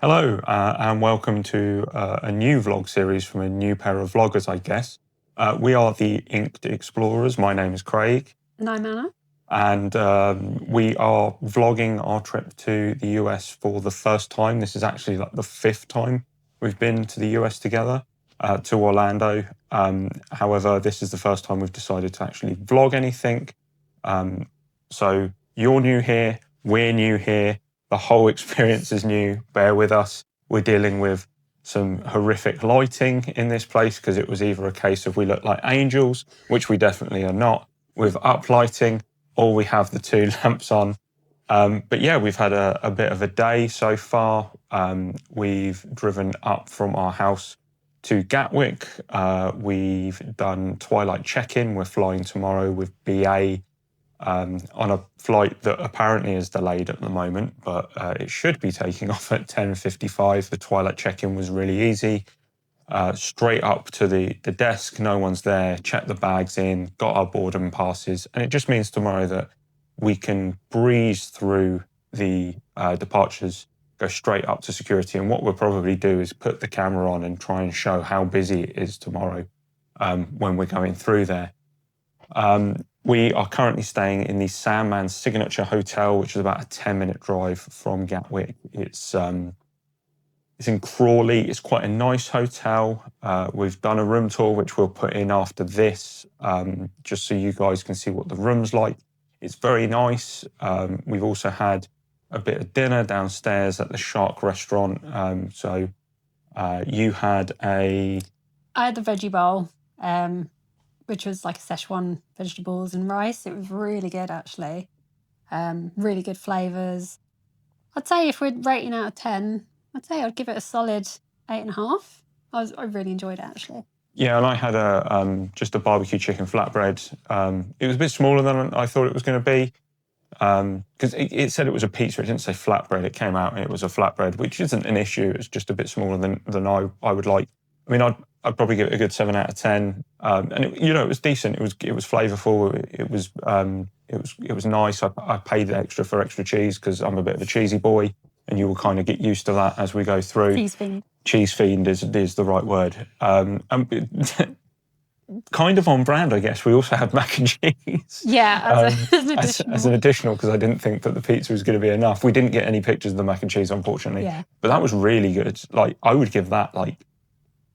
Hello, and welcome to a new vlog series from a new pair of vloggers, I guess. We are the Inked Explorers. My name is Craig. And I'm Anna. And we are vlogging our trip to the US for the first time. This is actually like the fifth time we've been to the US together, to Orlando. However, this is the first time we've decided to actually vlog anything. So you're new here, we're new here. The whole experience is new. Bear with us. We're dealing with some horrific lighting in this place because it was either a case of we look like angels, which we definitely are not, with uplighting, or we have the two lamps on. But yeah, we've had a bit of a day so far. We've driven up from our house to Gatwick. We've done twilight check-in. We're flying tomorrow with BA. On a flight that apparently is delayed at the moment, but it should be taking off at 10:55. The twilight check-in was really easy. Straight up to the desk, no one's there, checked the bags in, got our boarding passes, and it just means tomorrow that we can breeze through the departures, go straight up to security, and what we'll probably do is put the camera on and try and show how busy it is tomorrow when we're going through there. We are currently staying in the Sandman Signature Hotel, which is about a 10-minute drive from Gatwick. It's in Crawley. It's quite a nice hotel. We've done a room tour, which we'll put in after this, just so you guys can see what the room's like. It's very nice. We've also had a bit of dinner downstairs at the Shark restaurant. So you had I had the veggie bowl. Which was like a Szechuan vegetables and rice. It was really good, actually. Really good flavours. I'd say if we're rating out of 10, I'd say I'd give it a solid 8.5. I really enjoyed it, actually. Yeah, and I had just a barbecue chicken flatbread. It was a bit smaller than I thought it was going to be, because it said it was a pizza. It didn't say flatbread. It came out and it was a flatbread, which isn't an issue. It's just a bit smaller than I would like. I mean, I'd probably give it a good 7 out of 10. And it was decent. It was flavourful. It was nice. I paid extra for extra cheese because I'm a bit of a cheesy boy, and you will kind of get used to that as we go through. Cheese fiend. Cheese fiend is the right word. Kind of on brand, I guess. We also had mac and cheese. Yeah, as an additional, because I didn't think that the pizza was going to be enough. We didn't get any pictures of the mac and cheese, unfortunately. Yeah. But that was really good. Like, I would give that like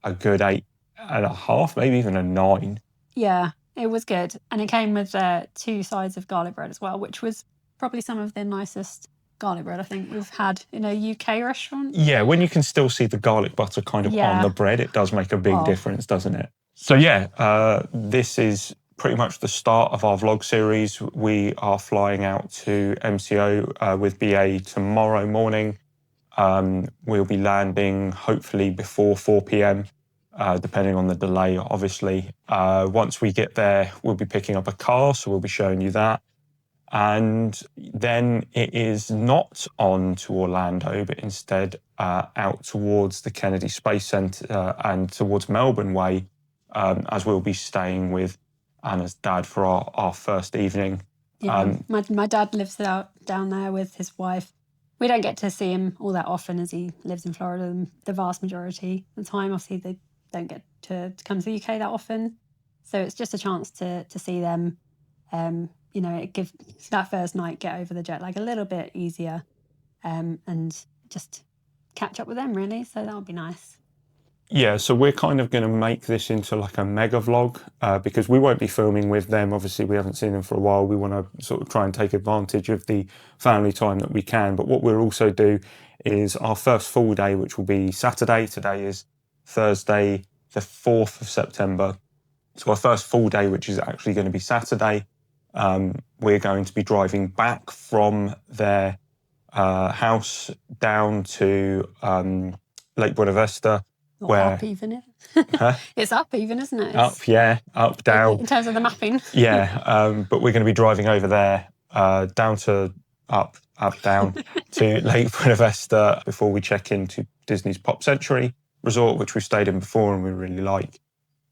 a good 8.5, maybe even a 9. Yeah, it was good. And it came with 2 sides of garlic bread as well, which was probably some of the nicest garlic bread I think we've had in a UK restaurant. Yeah, when you can still see the garlic butter kind of on the bread, it does make a big difference, doesn't it? So yeah, this is pretty much the start of our vlog series. We are flying out to MCO with BA tomorrow morning. We'll be landing hopefully before 4 p.m. Depending on the delay, obviously. Once we get there, we'll be picking up a car, so we'll be showing you that. And then it is not on to Orlando, but instead out towards the Kennedy Space Centre and towards Melbourne Way, as we'll be staying with Anna's dad for our first evening. Yeah, my dad lives down there with his wife. We don't get to see him all that often as he lives in Florida the vast majority of the time. Obviously, they don't get to come to the UK that often. So it's just a chance to see them. It gives that first night, get over the jet lag a little bit easier. And just catch up with them really. So that would be nice. Yeah, so we're kind of going to make this into like a mega vlog because we won't be filming with them. Obviously, we haven't seen them for a while. We want to sort of try and take advantage of the family time that we can. But what we'll also do is our first full day, which will be Saturday. Today is Thursday, the 4th of September. So our first full day, which is actually going to be Saturday, we're going to be driving back from their house down to Lake Buena Vista. Or up even. It's up even, isn't it? Up, yeah, up, down. In terms of the mapping. Yeah, but we're going to be driving over there, down to up, down to Lake Buena Vista before we check into Disney's Pop Century Resort, which we've stayed in before and we really like.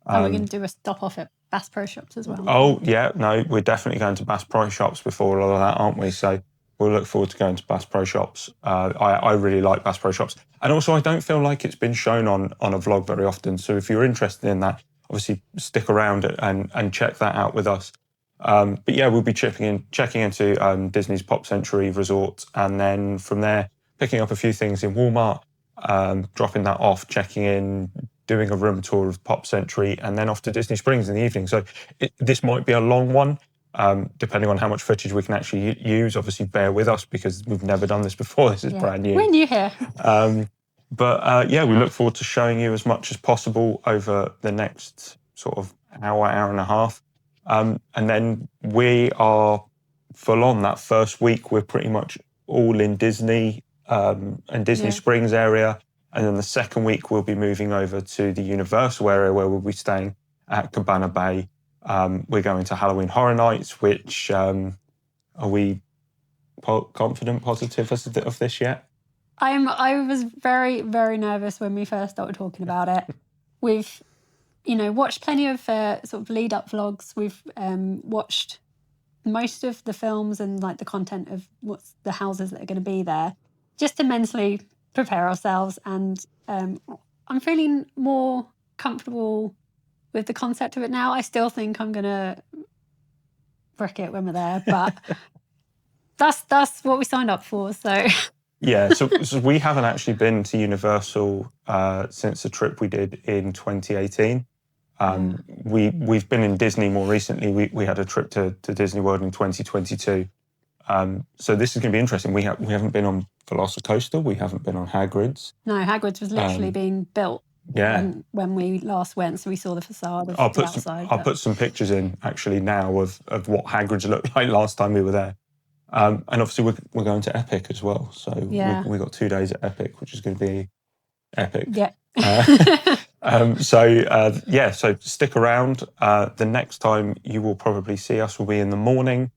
And we're going to do a stop off at Bass Pro Shops as well. Oh, yeah, no, we're definitely going to Bass Pro Shops before all of that, aren't we? So we'll look forward to going to Bass Pro Shops. I really like Bass Pro Shops. And also, I don't feel like it's been shown on a vlog very often. So if you're interested in that, obviously stick around and check that out with us. But yeah, we'll be checking into Disney's Pop Century Resort. And then from there, picking up a few things in Walmart, dropping that off, checking in, doing a room tour of Pop Century, and then off to Disney Springs in the evening. So this might be a long one. Depending on how much footage we can actually use. Obviously, bear with us because we've never done this before. This is brand new. We're new here. But yeah, we look forward to showing you as much as possible over the next sort of hour and a half. And then we are full on that first week. We're pretty much all in Disney and Disney Springs area. And then the second week, we'll be moving over to the Universal area where we'll be staying at Cabana Bay. We're going to Halloween Horror Nights, which are we confident, positive of this yet? I was very, very nervous when we first started talking about it. We've, watched plenty of sort of lead up vlogs. We've watched most of the films and like the content of what's the houses that are going to be there, just to mentally prepare ourselves. And I'm feeling more comfortable with the concept of it now. I still think I'm going to brick it when we're there, but that's what we signed up for. So yeah, so we haven't actually been to Universal since the trip we did in 2018. We've been in Disney more recently. We had a trip to Disney World in 2022. So this is going to be interesting. We haven't been on Velocicoaster. We haven't been on Hagrid's. No, Hagrid's was literally being built. Yeah. When we last went, so we saw the facade of the outside. I'll put some pictures in actually now of what Hagrid's looked like last time we were there. And obviously we're going to Epic as well. So we got 2 days at Epic, which is going to be epic. Yeah. So stick around. The next time you will probably see us will be in the morning,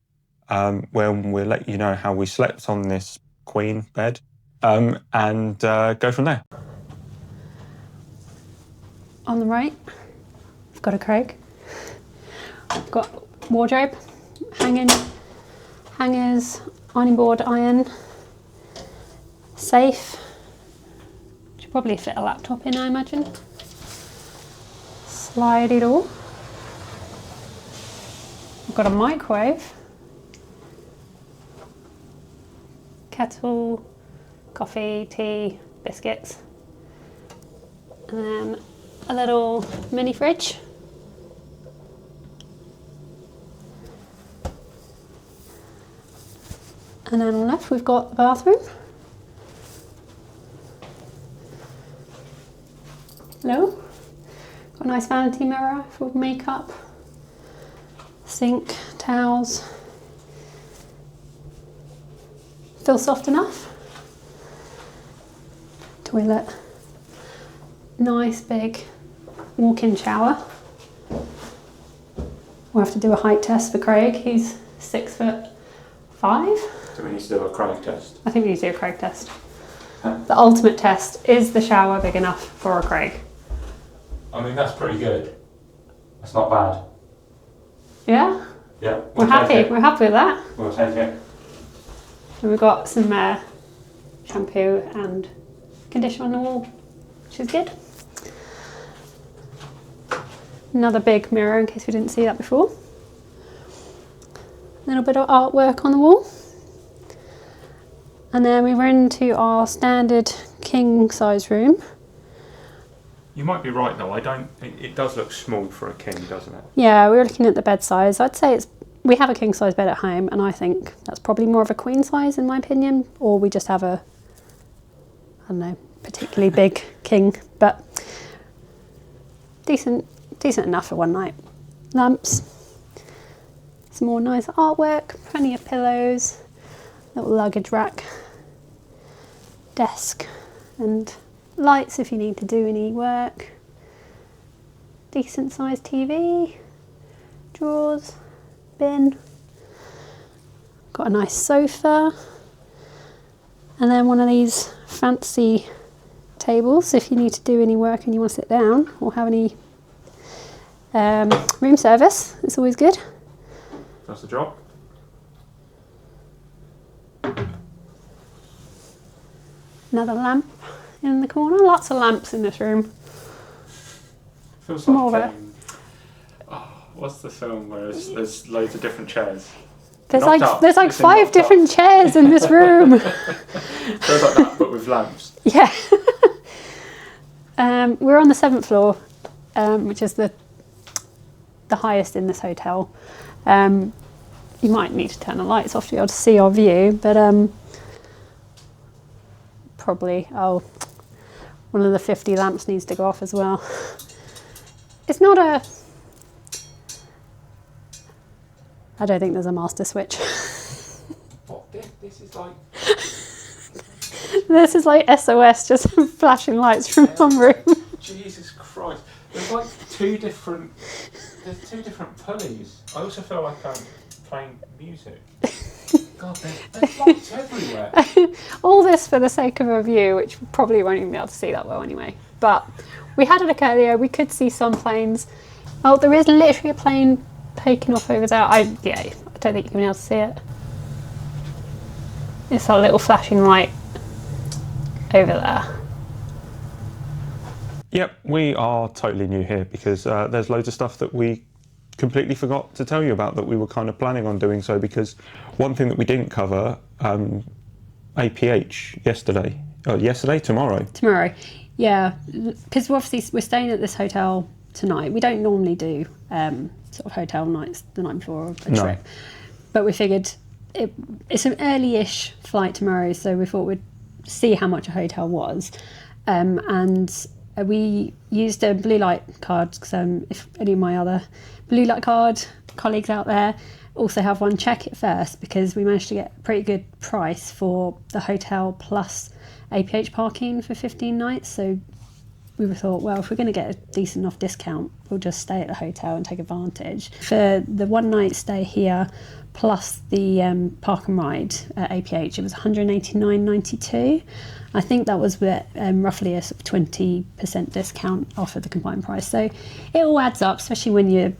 when we'll let you know how we slept on this queen bed, and go from there. On the right, I've got a Craig. I've got wardrobe, hangers, ironing board, iron, safe. Should probably fit a laptop in, I imagine. Slidey door. I've got a microwave, kettle, coffee, tea, biscuits, and then a little mini fridge. And then on the left we've got the bathroom. Hello. Got a nice vanity mirror for makeup, sink, towels. Feel soft enough. Toilet. Nice big walk-in shower. We'll have to do a height test for Craig. He's 6'5". Do we need to do a Craig test? I think we need to do a Craig test. The ultimate test, is the shower big enough for a Craig? I mean, that's pretty good. That's not bad. Yeah? Yeah. We're happy with that. We'll take it. And we've got some shampoo and conditioner on the wall, which is good. Another big mirror in case we didn't see that before. A little bit of artwork on the wall. And then we were into our standard king size room. You might be right though. It does look small for a king, doesn't it? Yeah, we were looking at the bed size. I'd say we have a king size bed at home, and I think that's probably more of a queen size in my opinion, or we just have a, I don't know, particularly big king, but decent enough for one night. Lamps, some more nice artwork, plenty of pillows, little luggage rack, desk, and lights if you need to do any work. Decent sized TV, drawers, bin. Got a nice sofa, and then one of these fancy tables if you need to do any work and you want to sit down or have any room service. It's always good. That's the job. Another lamp in the corner. Lots of lamps in this room. Feels More like of it. what's the film where there's loads of different chairs? There's Knocked like Up. there's like It's in 5 Knocked Up. different chairs in this room. Feels like that, but with lamps. Yeah. We're on the 7th floor, which is the highest in this hotel. You might need to turn the lights off to be able to see our view, but probably, one of the 50 lamps needs to go off as well. It's not I don't think there's a master switch. What? This is like... This is like SOS, just flashing lights from one room. Jesus Christ. There's like two different pulleys. I also feel like I'm playing music. God, there's lights everywhere. All this for the sake of a view, which we probably won't even be able to see that well anyway. But we had a look earlier, we could see some planes. Oh, there is literally a plane taking off over there. I don't think you're going to be able to see it. It's a little flashing light over there. Yep, we are totally new here because there's loads of stuff that we completely forgot to tell you about that we were kind of planning on doing so, because one thing that we didn't cover, APH tomorrow. Tomorrow, yeah, because obviously we're staying at this hotel tonight. We don't normally do sort of hotel nights the night before a trip, but we figured it's an early-ish flight tomorrow, so we thought we'd see how much a hotel was, and we used a blue light card, because if any of my other blue light card colleagues out there also have one, check it first, because we managed to get a pretty good price for the hotel plus APH parking for 15 nights. So we thought, well, if we're going to get a decent enough discount, we'll just stay at the hotel and take advantage. For the one night stay here plus the park and ride at APH, it was $189.92. I think that was with roughly a sort of 20% discount off of the combined price. So it all adds up, especially when you're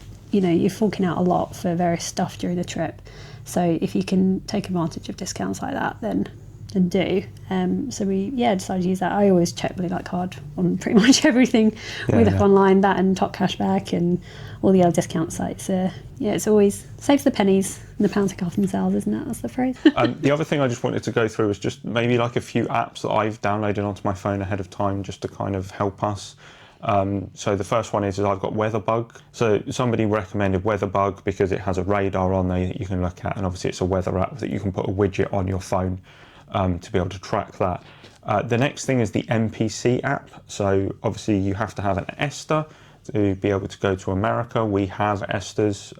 forking out a lot for various stuff during the trip. So if you can take advantage of discounts like that, then do. So we decided to use that. I always check Blue Light Card on pretty much everything. We look online, that and Top Cashback and all the other discount sites. It's always saves the pennies and the pounds take off themselves, isn't it? That's the phrase. The other thing I just wanted to go through was just maybe like a few apps that I've downloaded onto my phone ahead of time just to kind of help us. So the first one is I've got WeatherBug. So somebody recommended WeatherBug because it has a radar on there that you can look at, and obviously it's a weather app that you can put a widget on your phone to be able to track that. The next thing is the MPC app. So obviously you have to have an ESTA to be able to go to America. We have ESTAs.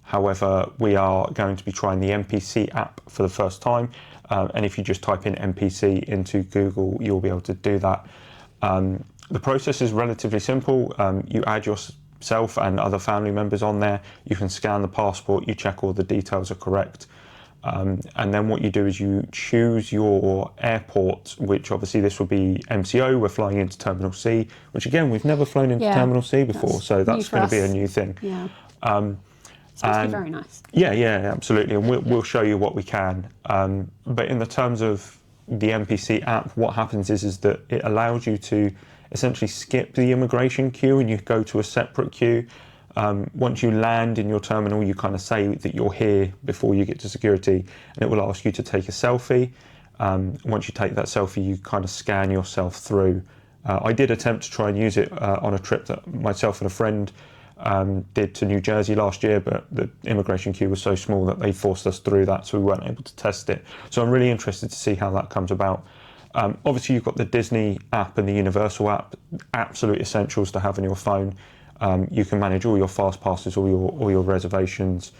However, we are going to be trying the MPC app for the first time. And if you just type in MPC into Google, you'll be able to do that. The process is relatively simple. You add yourself and other family members on there. You can scan the passport, you check all the details are correct. And then what you do is you choose your airport, which obviously this will be MCO. We're flying into Terminal C, which again, we've never flown into Terminal C before, so that's going to be a new thing. Yeah. It's supposed to be very nice. Yeah, absolutely. And we'll show you what we can. But in the terms of the MPC app, what happens is that it allows you to essentially skip the immigration queue and you go to a separate queue. Once you land in your terminal, you kind of say that you're here before you get to security, and it will ask you to take a selfie. Once you take that selfie, you kind of scan yourself through. I did attempt to try and use it on a trip that myself and a friend did to New Jersey last year, but the immigration queue was so small that they forced us through that, so we weren't able to test it. So I'm really interested to see how that comes about. Obviously, you've got the Disney app and the Universal app, absolute essentials to have on your phone. You can manage all your fast passes, all your reservations,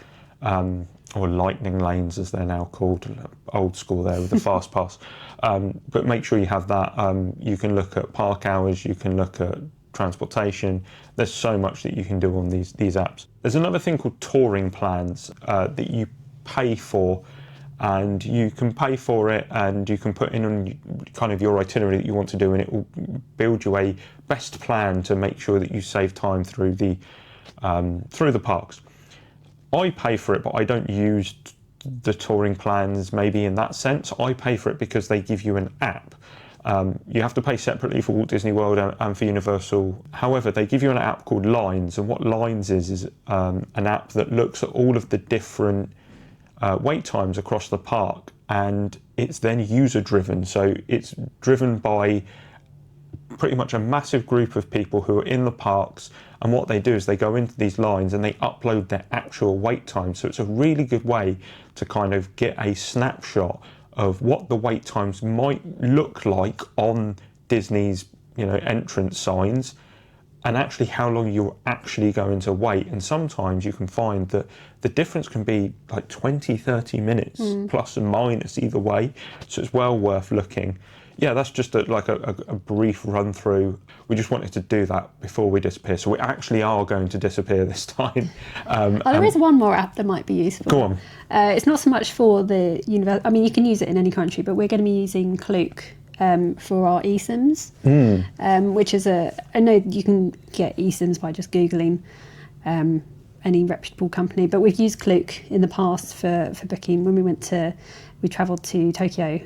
or lightning lanes as they're now called, old school there with the fast pass. But make sure you have that. You can look at park hours, you can look at transportation. There's so much that you can do on these apps. There's another thing called touring plans that you pay for, and you can pay for it and you can put in on kind of your itinerary that you want to do, and it will build you a best plan to make sure that you save time through the parks. I pay for it, but I don't use the touring plans maybe in that sense. I pay for it because they give you an app. You have to pay separately for Walt Disney World and for Universal. However, they give you an app called Lines, and what Lines is an app that looks at all of the different wait times across the park, and it's then user driven. So it's driven by pretty much a massive group of people who are in the parks, and what they do is they go into these lines and they upload their actual wait time. So it's a really good way to kind of get a snapshot of what the wait times might look like on Disney's, entrance signs, and actually how long you're actually going to wait. And sometimes you can find that the difference can be like 20, 30 minutes, plus and minus either way. So it's well worth looking. Yeah, that's just a brief run through. We just wanted to do that before we disappear. So we actually are going to disappear this time. There is one more app that might be useful. Go on. It's not so much for the universe. I mean, you can use it in any country, but we're going to be using Klook for our eSIMs, which is I know you can get eSIMs by just Googling any reputable company, but we've used Klook in the past for booking. When we travelled to Tokyo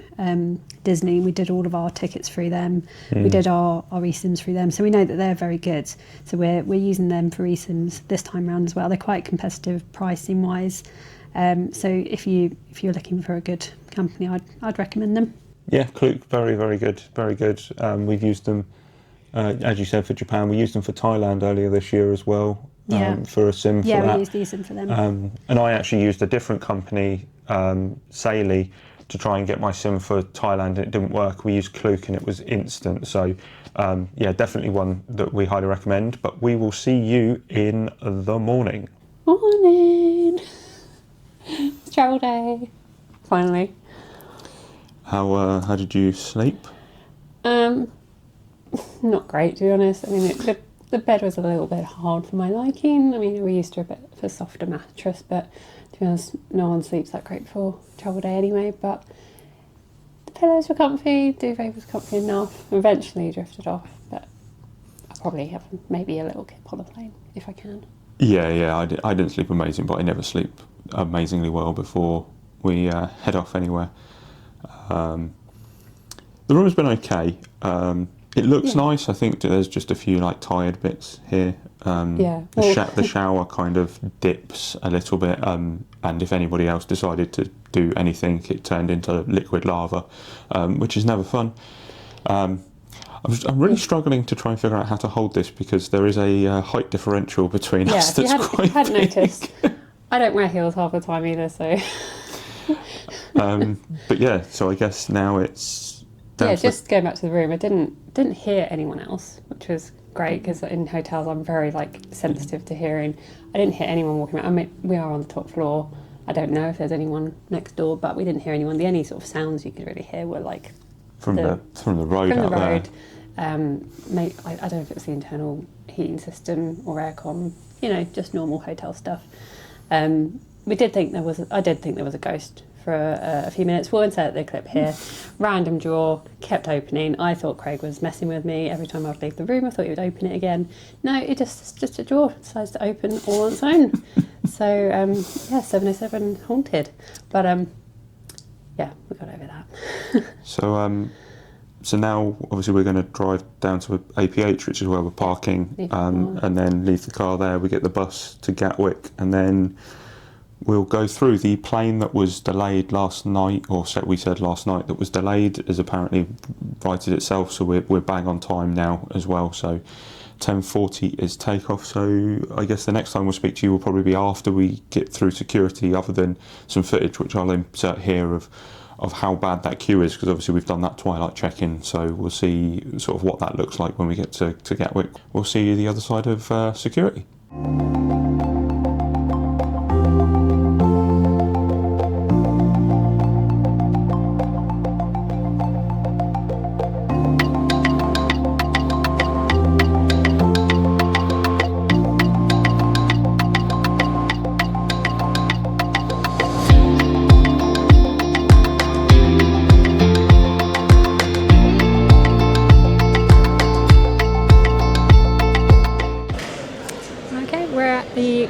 Disney, we did all of our tickets through them. We did our eSIMs through them, so we know that they're very good. So we're using them for eSIMs this time round as well. They're quite competitive pricing wise. So if you're looking for a good company, I'd recommend them. Yeah, Klook, very, very good, very good. We've used them, as you said, for Japan. We used them for Thailand earlier this year as well, for a SIM for that. Yeah, we used the eSIM for them. And I actually used a different company, Saily, to try and get my SIM for Thailand, and it didn't work. We used Klook and it was instant. So, definitely one that we highly recommend. But we will see you in the morning. Morning! It's travel day, finally. How did you sleep? Not great, to be honest. I mean, the bed was a little bit hard for my liking. I mean, we're used to a bit of a softer mattress, but to be honest, no one sleeps that great for travel day anyway. But the pillows were comfy, duvet was comfy enough. Eventually drifted off, but I'll probably have maybe a little kip on the plane if I can. Yeah, I didn't sleep amazing, but I never sleep amazingly well before we head off anywhere. The room's been okay. It looks nice. I think there's just a few tired bits here. The shower kind of dips a little bit, and if anybody else decided to do anything, it turned into liquid lava, which is never fun. I'm really struggling to try and figure out how to hold this because there is a height differential between us that's quite big. Hadn't noticed. I don't wear heels half the time either, so. But yeah, so I guess now it's just going back to the room. I didn't hear anyone else, which was great because in hotels I'm very sensitive to hearing. I didn't hear anyone walking around. I mean, we are on the top floor. I don't know if there's anyone next door, but we didn't hear anyone. The only sort of sounds you could really hear were from the road from the road. there. I don't know if it was the internal heating system or aircon. Just normal hotel stuff. I did think there was a ghost for a few minutes. We'll insert the clip here. Random drawer, kept opening. I thought Craig was messing with me. Every time I'd leave the room, I thought he would open it again. No, it's just a drawer. It decides to open all on its own. So, 707 haunted. But, we got over that. So now, obviously, we're going to drive down to APH, which is where we're parking, and then leave the car there. We get the bus to Gatwick, and then we'll go through the plane that was delayed last night, or so we said last night that was delayed, is apparently righted itself, so we're bang on time now as well. So 10:40 is takeoff. So I guess the next time we'll speak to you will probably be after we get through security, other than some footage which I'll insert here of how bad that queue is, because obviously we've done that twilight check-in, so we'll see sort of what that looks like when we get to Gatwick. We'll see you the other side of security.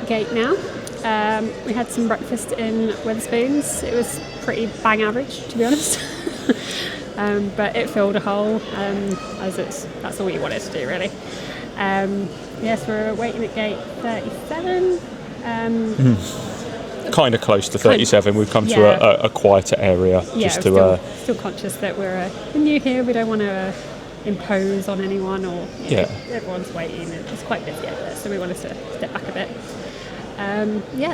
Gate now. We had some breakfast in Wetherspoons. It was pretty bang average, to be honest. But it filled a hole, as that's all you wanted to do, really. Yes, we're waiting at gate 37. Kind of close to 37. We've come to a quieter area. Yeah, just still conscious that we're new here. We don't want to impose on anyone, or everyone's waiting. It's quite busy out there, so we wanted to step back a bit.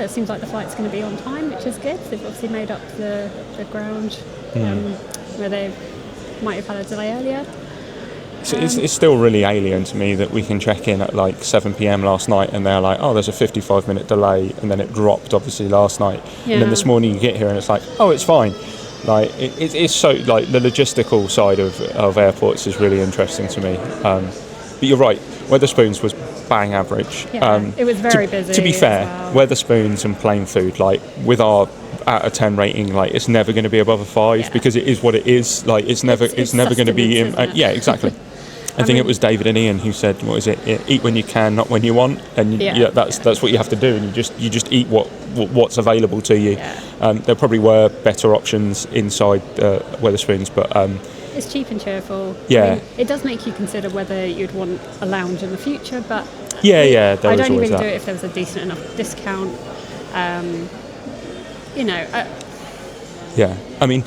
It seems like the flight's going to be on time, which is good. They've obviously made up the ground where they might have had a delay earlier. So it's still really alien to me that we can check in at like 7 p.m. last night and they're like, oh, there's a 55-minute delay, and then it dropped obviously last night. Yeah. And then this morning you get here and it's like, oh, it's fine. Like it's so, like, the logistical side of airports is really interesting to me. But you're right, Wetherspoons was bang average. Yeah, it was very busy. To be fair, Wetherspoons and plain food, like with our out of 10 rating, like it's never going to be above a 5 because it is what it is. Like it's never going to be. Yeah, exactly. I think it was David and Ian who said, "What is it? Eat when you can, not when you want." And that's what you have to do, and you just eat what's available to you. Yeah. There probably were better options inside Wetherspoons, but it's cheap and cheerful. Yeah, I mean, it does make you consider whether you'd want a lounge in the future, but I'd only really do it if there was a decent enough discount. Yeah, I mean,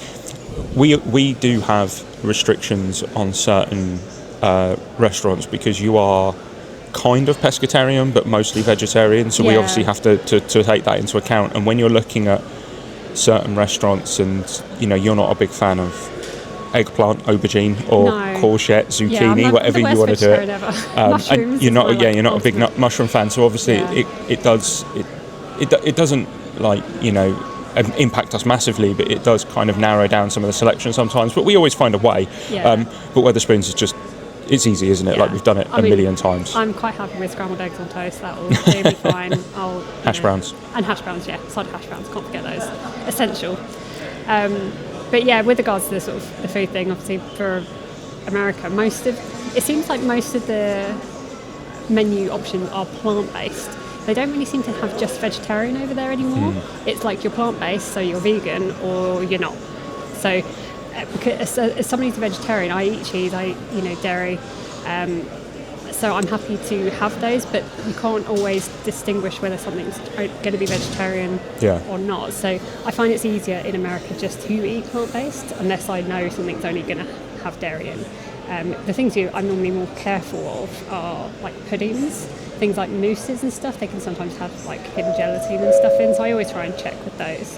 we do have restrictions on certain restaurants because you are kind of pescatarian but mostly vegetarian, so we obviously have to take that into account. And when you're looking at certain restaurants and you're not a big fan of eggplant, aubergine or courgette, zucchini, whatever you want to do it, and you're not a big mushroom fan, so obviously it doesn't impact us massively, but it does kind of narrow down some of the selection sometimes, but we always find a way. But Wetherspoons is just, it's easy, isn't it? Like we've done it a million times. I'm quite happy with scrambled eggs on toast. That will do me fine. Hash browns. And hash browns, side hash browns, can't forget those. Essential. But with regards to the sort of the food thing, obviously for America, it seems like most of the menu options are plant-based. They don't really seem to have just vegetarian over there anymore. It's like you're plant-based, so you're vegan or you're not. So because as somebody who's a vegetarian, I eat cheese, I eat dairy, so I'm happy to have those, but you can't always distinguish whether something's going to be vegetarian or not. So I find it's easier in America just to eat plant-based, unless I know something's only going to have dairy in. The things I'm normally more careful of are like puddings, things like mousses and stuff. They can sometimes have like hidden gelatin and stuff in, so I always try and check with those.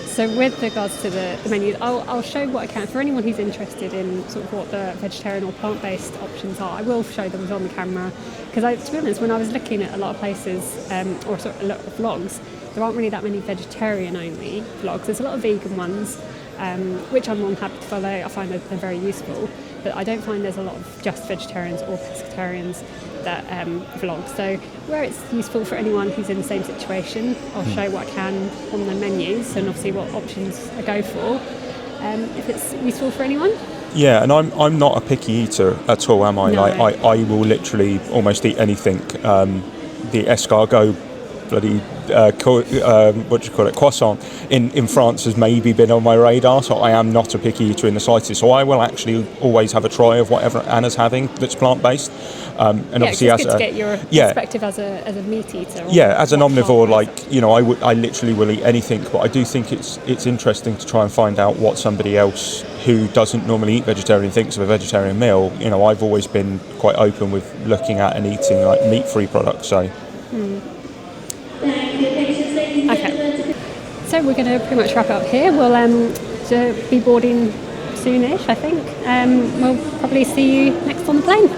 So with regards to the menus, I'll show what I can. For anyone who's interested in sort of what the vegetarian or plant-based options are, I will show them on the camera. Because to be honest, when I was looking at a lot of places, or sort of a lot of vlogs, there aren't really that many vegetarian-only vlogs. There's a lot of vegan ones, which I'm more than happy to follow. I find that they're very useful. But I don't find there's a lot of just vegetarians or pescatarians that vlog. So where it's useful for anyone who's in the same situation, I'll show what I can on the menus and obviously what options I go for, if it's useful for anyone. Yeah, and I'm not a picky eater at all, am I? No. Like I will literally almost eat anything. The escargot bloody croissant in France has maybe been on my radar, so I am not a picky eater in the slightest. So I will actually always have a try of whatever Anna's having that's plant-based. And Yeah, obviously, it's good to get your perspective as a meat eater. As an omnivore, I literally will eat anything, but I do think it's interesting to try and find out what somebody else who doesn't normally eat vegetarian thinks of a vegetarian meal. I've always been quite open with looking at and eating like meat-free products. So. Okay. So we're going to pretty much wrap up here. We'll be boarding soonish, I think. We'll probably see you next on the plane.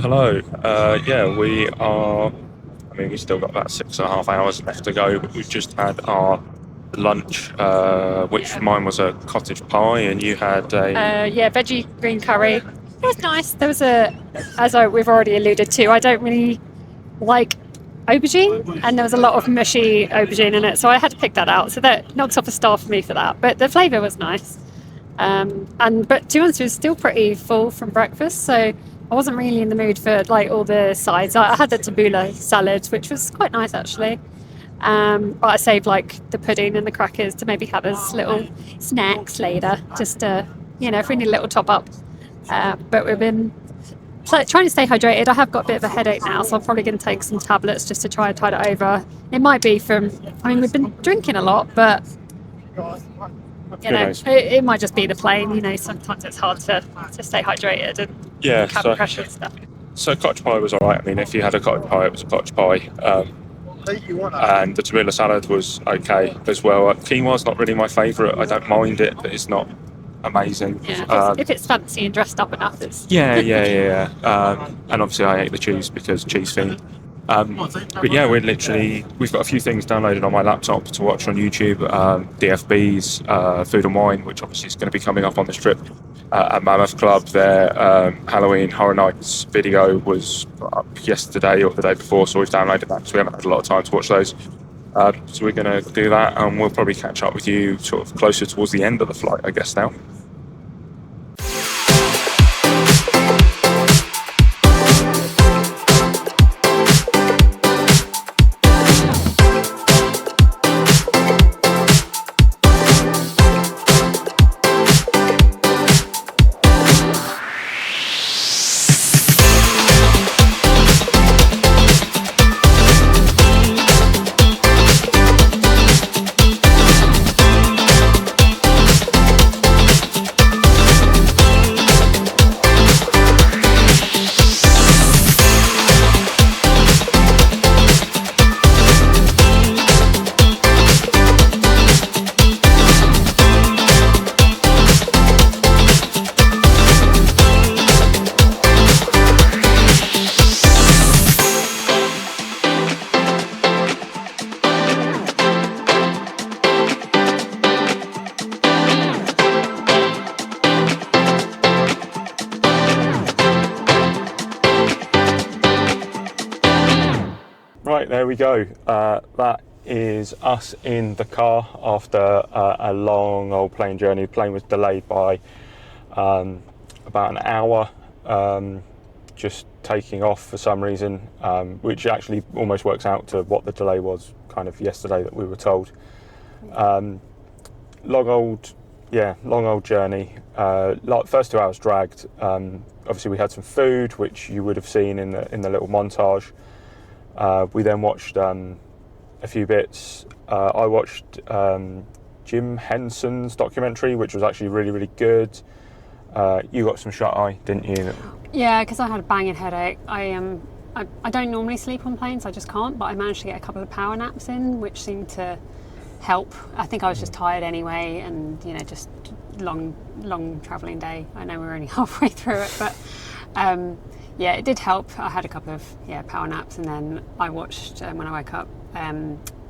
Hello. We are. We've still got about 6.5 hours left to go, but we've just had our lunch, which mine was a cottage pie, and you had a veggie green curry. It was nice. There was we've already alluded to, I don't really like aubergine, and there was a lot of mushy aubergine in it, so I had to pick that out. So that knocks off a star for me for that. But the flavour was nice. But to be honest, it was still pretty full from breakfast, so I wasn't really in the mood for like all the sides. I had the tabbouleh salad, which was quite nice actually. But I saved like the pudding and the crackers to maybe have as little snacks later, just to, if we need a little top up. But we've been trying to stay hydrated. I have got a bit of a headache now, so I'm probably going to take some tablets just to try and tide it over. It might be we've been drinking a lot, but it might just be the plane. Sometimes it's hard to stay hydrated and cabin pressure and stuff. So cottage pie was alright. If you had a cottage pie, it was a cottage pie. And the tabbouleh salad was okay as well. Quinoa's not really my favourite. I don't mind it, but it's not amazing. Yeah, if it's fancy and dressed up enough, it's... Yeah. And obviously I ate the cheese because cheese fiend. But yeah, we've got a few things downloaded on my laptop to watch on YouTube. DFB's Food and Wine, which obviously is going to be coming up on this trip. At Mammoth Club, their Halloween Horror Nights video was up yesterday or the day before, so we've downloaded that, so we haven't had a lot of time to watch those. So we're going to do that, and we'll probably catch up with you sort of closer towards the end of the flight, I guess, now. Right, there we go. That is us in the car after a long old plane journey. The plane was delayed by about an hour, just taking off for some reason, which actually almost works out to what the delay was kind of yesterday that we were told. Long old journey. First 2 hours dragged. Obviously we had some food, which you would have seen in the little montage. We then watched a few bits. I watched Jim Henson's documentary, which was actually really, really good. You got some shut eye, didn't you? Yeah, because I had a banging headache. I don't normally sleep on planes, I just can't, but I managed to get a couple of power naps in, which seemed to help. I think I was just tired anyway, and just long travelling day. I know we're only halfway through it, but yeah, it did help. I had a couple of power naps, and then I watched when I woke up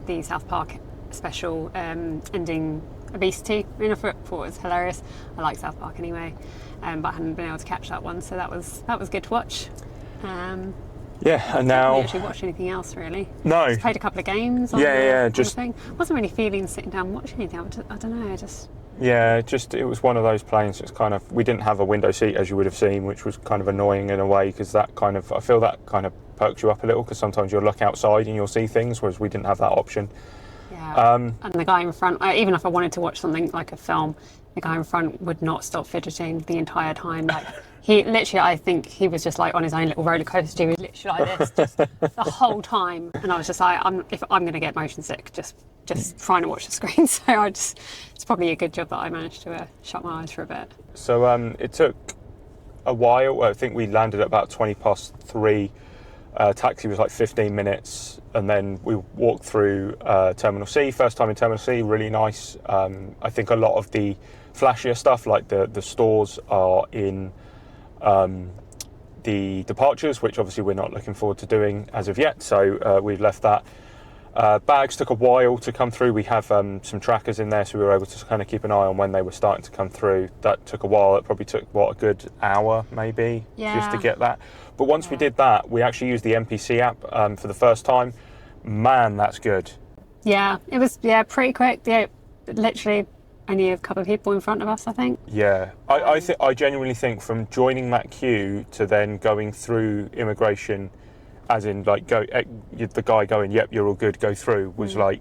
the South Park special ending obesity. I mean, I thought it was hilarious. I like South Park anyway, but I hadn't been able to catch that one, so that was good to watch. Yeah, and I now didn't actually watch anything else really. No. Just played a couple of games. Just thing. Wasn't really feeling sitting down watching anything. I don't know. It was one of those planes. It's kind of, we didn't have a window seat, as you would have seen, which was kind of annoying in a way, because I feel that kind of perks you up a little, because sometimes you'll look outside and you'll see things, whereas we didn't have that option. Yeah. And the guy in front, even if I wanted to watch something like a film, the guy in front would not stop fidgeting the entire time. Like, he literally, I think he was just like on his own little roller coaster. He was literally like this just the whole time, and I was just like, I'm going to get motion sick just trying to watch the screen. So it's probably a good job that I managed to shut my eyes for a bit. So it took a while. I think we landed at about 3:20. Taxi was like 15 minutes, and then we walked through Terminal C. First time in Terminal C, really nice. I think a lot of the flashier stuff, like the stores, are in the departures, which obviously we're not looking forward to doing as of yet, so we've left that. Bags took a while to come through. We have some trackers in there, so we were able to kind of keep an eye on when they were starting to come through. That took a while. It probably took, a good hour maybe, just to get that. But once we did that, we actually used the NPC app for the first time. Man, that's good. Yeah, it was pretty quick. Yeah, literally only a couple of people in front of us, I think. Yeah, I genuinely think from joining that queue to then going through immigration, as in like the guy going, yep, you're all good, go through, was like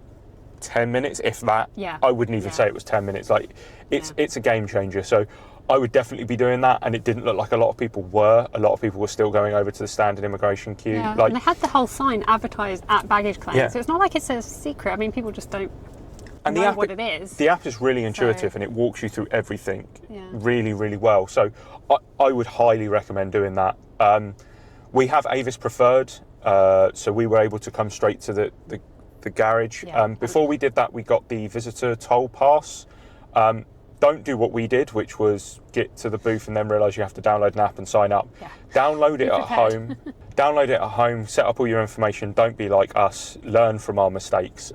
10 minutes, if that. Yeah. I wouldn't even say it was 10 minutes. Like, it's a game changer. So I would definitely be doing that, and it didn't look like a lot of people were. A lot of people were still going over to the standard immigration queue. Yeah, like, and they had the whole sign advertised at baggage claim, Yeah. so it's not like it's a secret. I mean, people just don't and know the app, what it is. The app is really intuitive, and it walks you through everything really, really well. So I would highly recommend doing that. We have Avis Preferred, so we were able to come straight to the garage. Before we did that, we got the visitor toll pass. Don't do what we did, which was get to the booth and then realise you have to download an app and sign up. Yeah. Download it at home. Download it at home. Set up all your information. Don't be like us. Learn from our mistakes.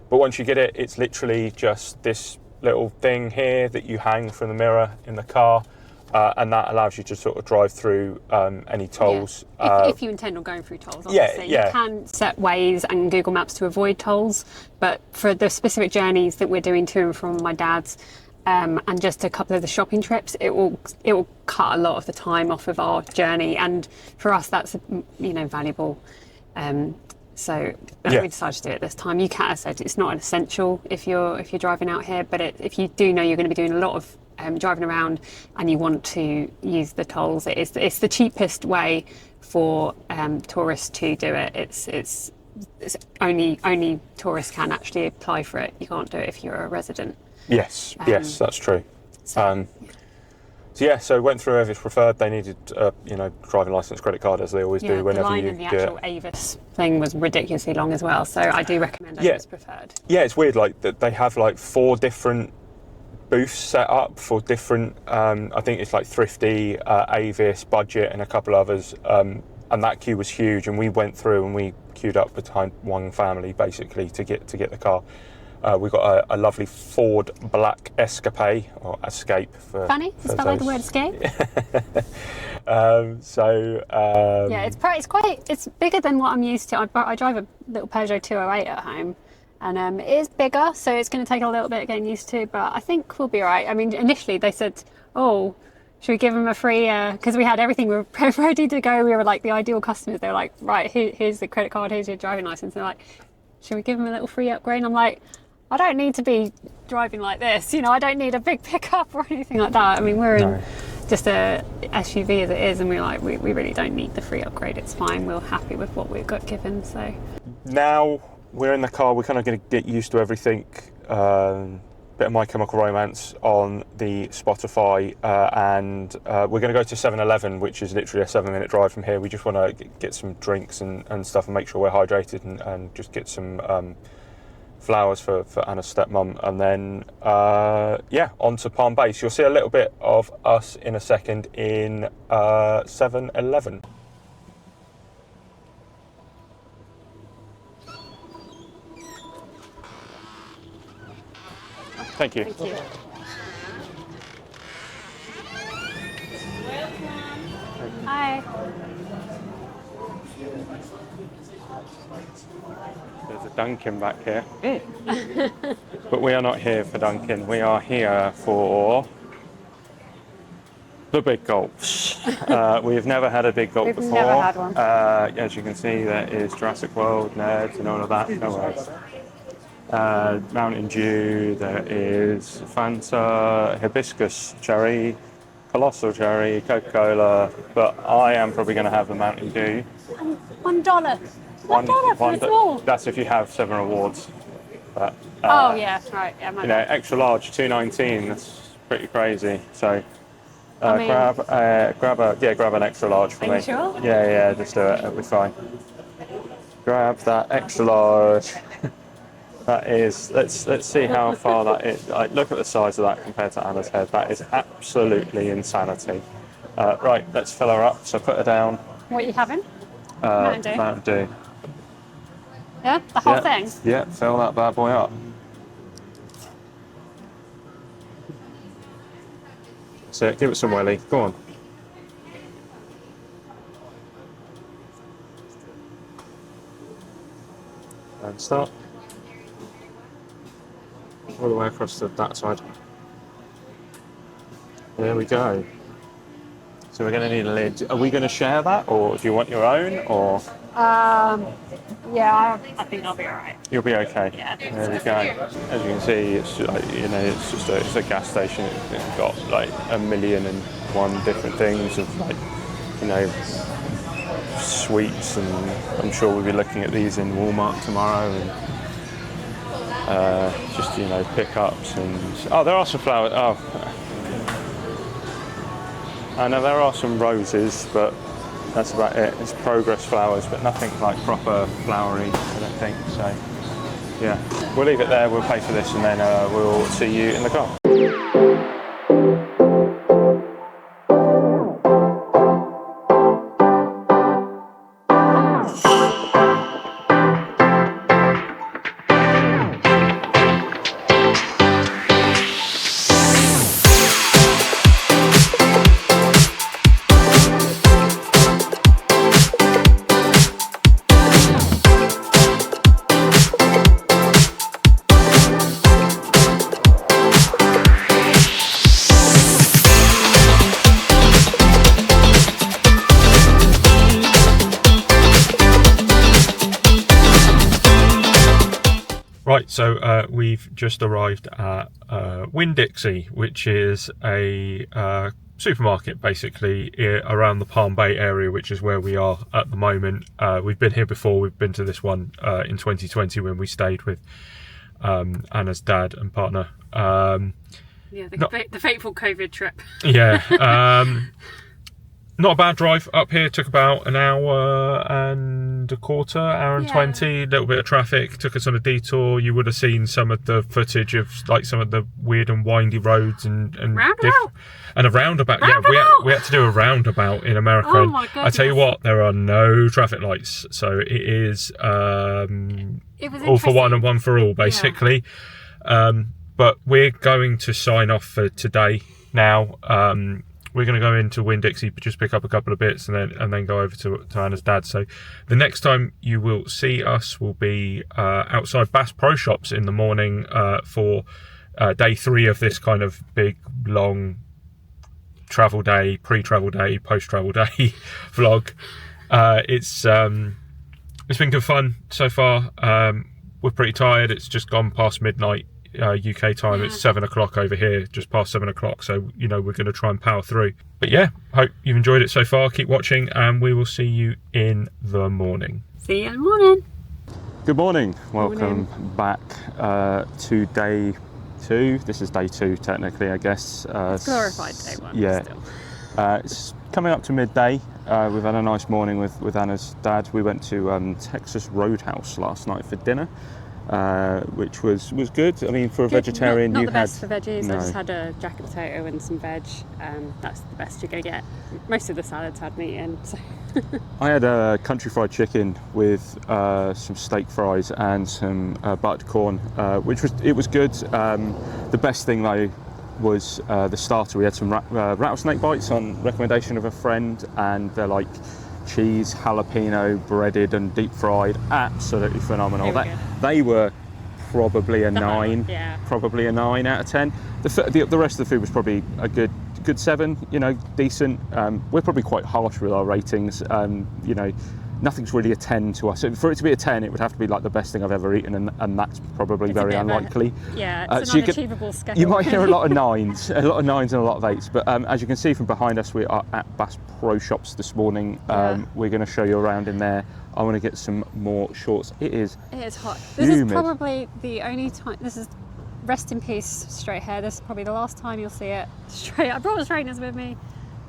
But once you get it, it's literally just this little thing here that you hang from the mirror in the car. And that allows you to sort of drive through any tolls. If you intend on going through tolls, obviously. You can set Waze and Google Maps to avoid tolls, but for the specific journeys that we're doing to and from my dad's, and just a couple of the shopping trips, it will cut a lot of the time off of our journey, and for us that's valuable. So we decided to do it this time. You can, as I said, it's not an essential if you're driving out here, but if you do know you're going to be doing a lot of driving around and you want to use the tolls, it's the cheapest way for tourists to do it. It's only tourists can actually apply for it. You can't do it if you're a resident. Yes, that's true. So went through Avis Preferred. They needed, driving license, credit card, as they always do whenever the line you in the actual Avis thing was ridiculously long as well. So I do recommend Avis Preferred. Yeah, it's weird. Like that, they have like 4 different booths set up for different. I think it's like Thrifty, Avis, Budget, and a couple others. And that queue was huge. And we went through and we queued up behind one family basically to get the car. We got a lovely Ford Black Escape, or Escape. Funny, it's spelled like the word escape. It's bigger than what I'm used to. I drive a little Peugeot 208 at home, and it is bigger, so it's going to take a little bit of getting used to. But I think we'll be all right. I mean, initially they said, "Oh, should we give them a free?" Because we had everything, we were ready to go. We were like the ideal customers. They were like, "Right, here's the credit card, here's your driving license." And they're like, "Should we give them a little free upgrade?" And I'm like, I don't need to be driving like this, I don't need a big pickup or anything like that. I mean, we're in just a SUV as it is, and we're like, we really don't need the free upgrade. It's fine. We're happy with what we've got given. So now we're in the car. We're kind of going to get used to everything. bit of My Chemical Romance on the Spotify, and we're going to go to 7-Eleven, which is literally a 7-minute drive from here. We just want to get some drinks and stuff and make sure we're hydrated and just get some flowers for Anna's stepmom, and then on to Palm Bay. So you'll see a little bit of us in a second in 7-Eleven. Thank you. Thank you. Hi. There's a Dunkin' back here. But we are not here for Dunkin'. We are here for the big gulps. We've never had a big gulp before. We've never had one. As you can see, there is Jurassic World, Nerds, and all of that. No worries. Mountain Dew, there is Fanta, Hibiscus Cherry, Colossal Cherry, Coca-Cola, but I am probably going to have the Mountain Dew. $1. $1 for a small. That's if you have 7 rewards. But, Oh yeah, right. Yeah, you know, extra large, $2.19. That's pretty crazy. So I mean- grab an extra large for Are me. you sure? Yeah, just do it. It'll be fine. Grab that extra large. That is. Let's see how far that is. Like, look at the size of that compared to Anna's head. That is absolutely insanity. Right, let's fill her up. So put her down. What are you having? Mountain Dew. Mountain Dew. Yeah, the whole thing. Yeah, fill that bad boy up. So give it some welly. Go on. And start. All the way across to that side. There we go. So we're going to need a lid. Are we going to share that, or do you want your own, or? Yeah, I think I'll be alright. You'll be okay. Yeah. There we go. As you can see, it's like, you know, it's a gas station. It's got like 1,000,001 different things of, like, you know, sweets, and I'm sure we'll be looking at these in Walmart tomorrow, and just, you know, pickups and there are some flowers. I know there are some roses, but that's about it. It's progress flowers, but nothing like proper flowery, I don't think. So, yeah, we'll leave it there. We'll pay for this, and then we'll see you in the car. Right, so we've just arrived at Winn-Dixie, which is a supermarket basically around the Palm Bay area, which is where we are at the moment. We've been here before. We've been to this one in 2020 when we stayed with Anna's dad and partner. The fateful COVID trip. Yeah. Not a bad drive up here. Took about an hour and a quarter, hour and 20. A little bit of traffic. Took us on a detour. You would have seen some of the footage of like some of the weird and windy roads and Roundabout. And a roundabout. Yeah, we had to do a roundabout in America. Oh and my goodness. I tell you what, there are no traffic lights, so it is It was all for one interesting. and one for all, basically. But we're going to sign off for today now. We're going to go into Winn-Dixie, but just pick up a couple of bits and then go over to Anna's dad. So the next time you will see us will be outside Bass Pro Shops in the morning for day 3 of this kind of big, long travel day, pre-travel day, post-travel day vlog. It's been good fun so far. We're pretty tired. It's just gone past midnight. UK time. It's 7 o'clock over here, just past 7 o'clock, so you know we're going to try and power through. But yeah, hope you've enjoyed it so far. Keep watching and we will see you in the morning. See you in the morning. Good morning. Welcome back to day 2. This is day 2 technically, I guess. It's glorified day 1. Yeah. Still. It's coming up to midday. We've had a nice morning with Anna's dad. We went to Texas Roadhouse last night for dinner, which was good. I mean, for a vegetarian, not you the had best for veggies. no. I just had a jacket potato and some veg. That's the best you're going to get. Most of the salads had meat in. So. I had a country fried chicken with some steak fries and some buttered corn, which was good. The best thing though was the starter. We had some rattlesnake bites on recommendation of a friend, and they're like cheese, jalapeno, breaded and deep fried. Absolutely phenomenal. They were probably a 9, probably a 9 out of 10. The rest of the food was probably a good 7, decent. We're probably quite harsh with our ratings. Nothing's really a 10 to us. For it to be a 10, it would have to be like the best thing I've ever eaten, and that's probably very unlikely. It's an unachievable schedule. You might hear a lot of 9s, and a lot of 8s. But as you can see from behind us, we are at Bass Pro Shops this morning. We're going to show you around in there. I want to get some more shorts. It is hot. Humid. This is probably the only time. This is rest in peace straight hair. This is probably the last time you'll see it straight. I brought the straighteners with me.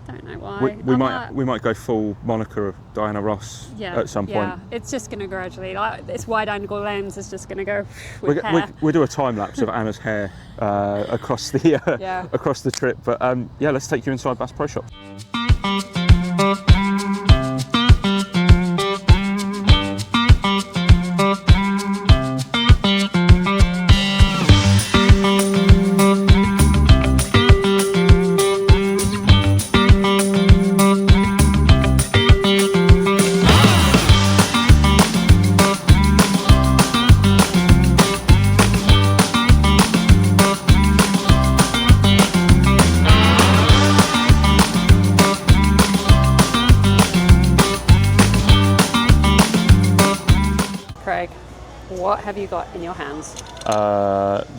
Don't know why. We might go full Monica of Diana Ross at some point. Yeah, it's just going to gradually. This wide-angle lens is just going to go with hair. We'll do a time lapse of Anna's hair across the trip. But let's take you inside Bass Pro Shop. Craig, what have you got in your hands?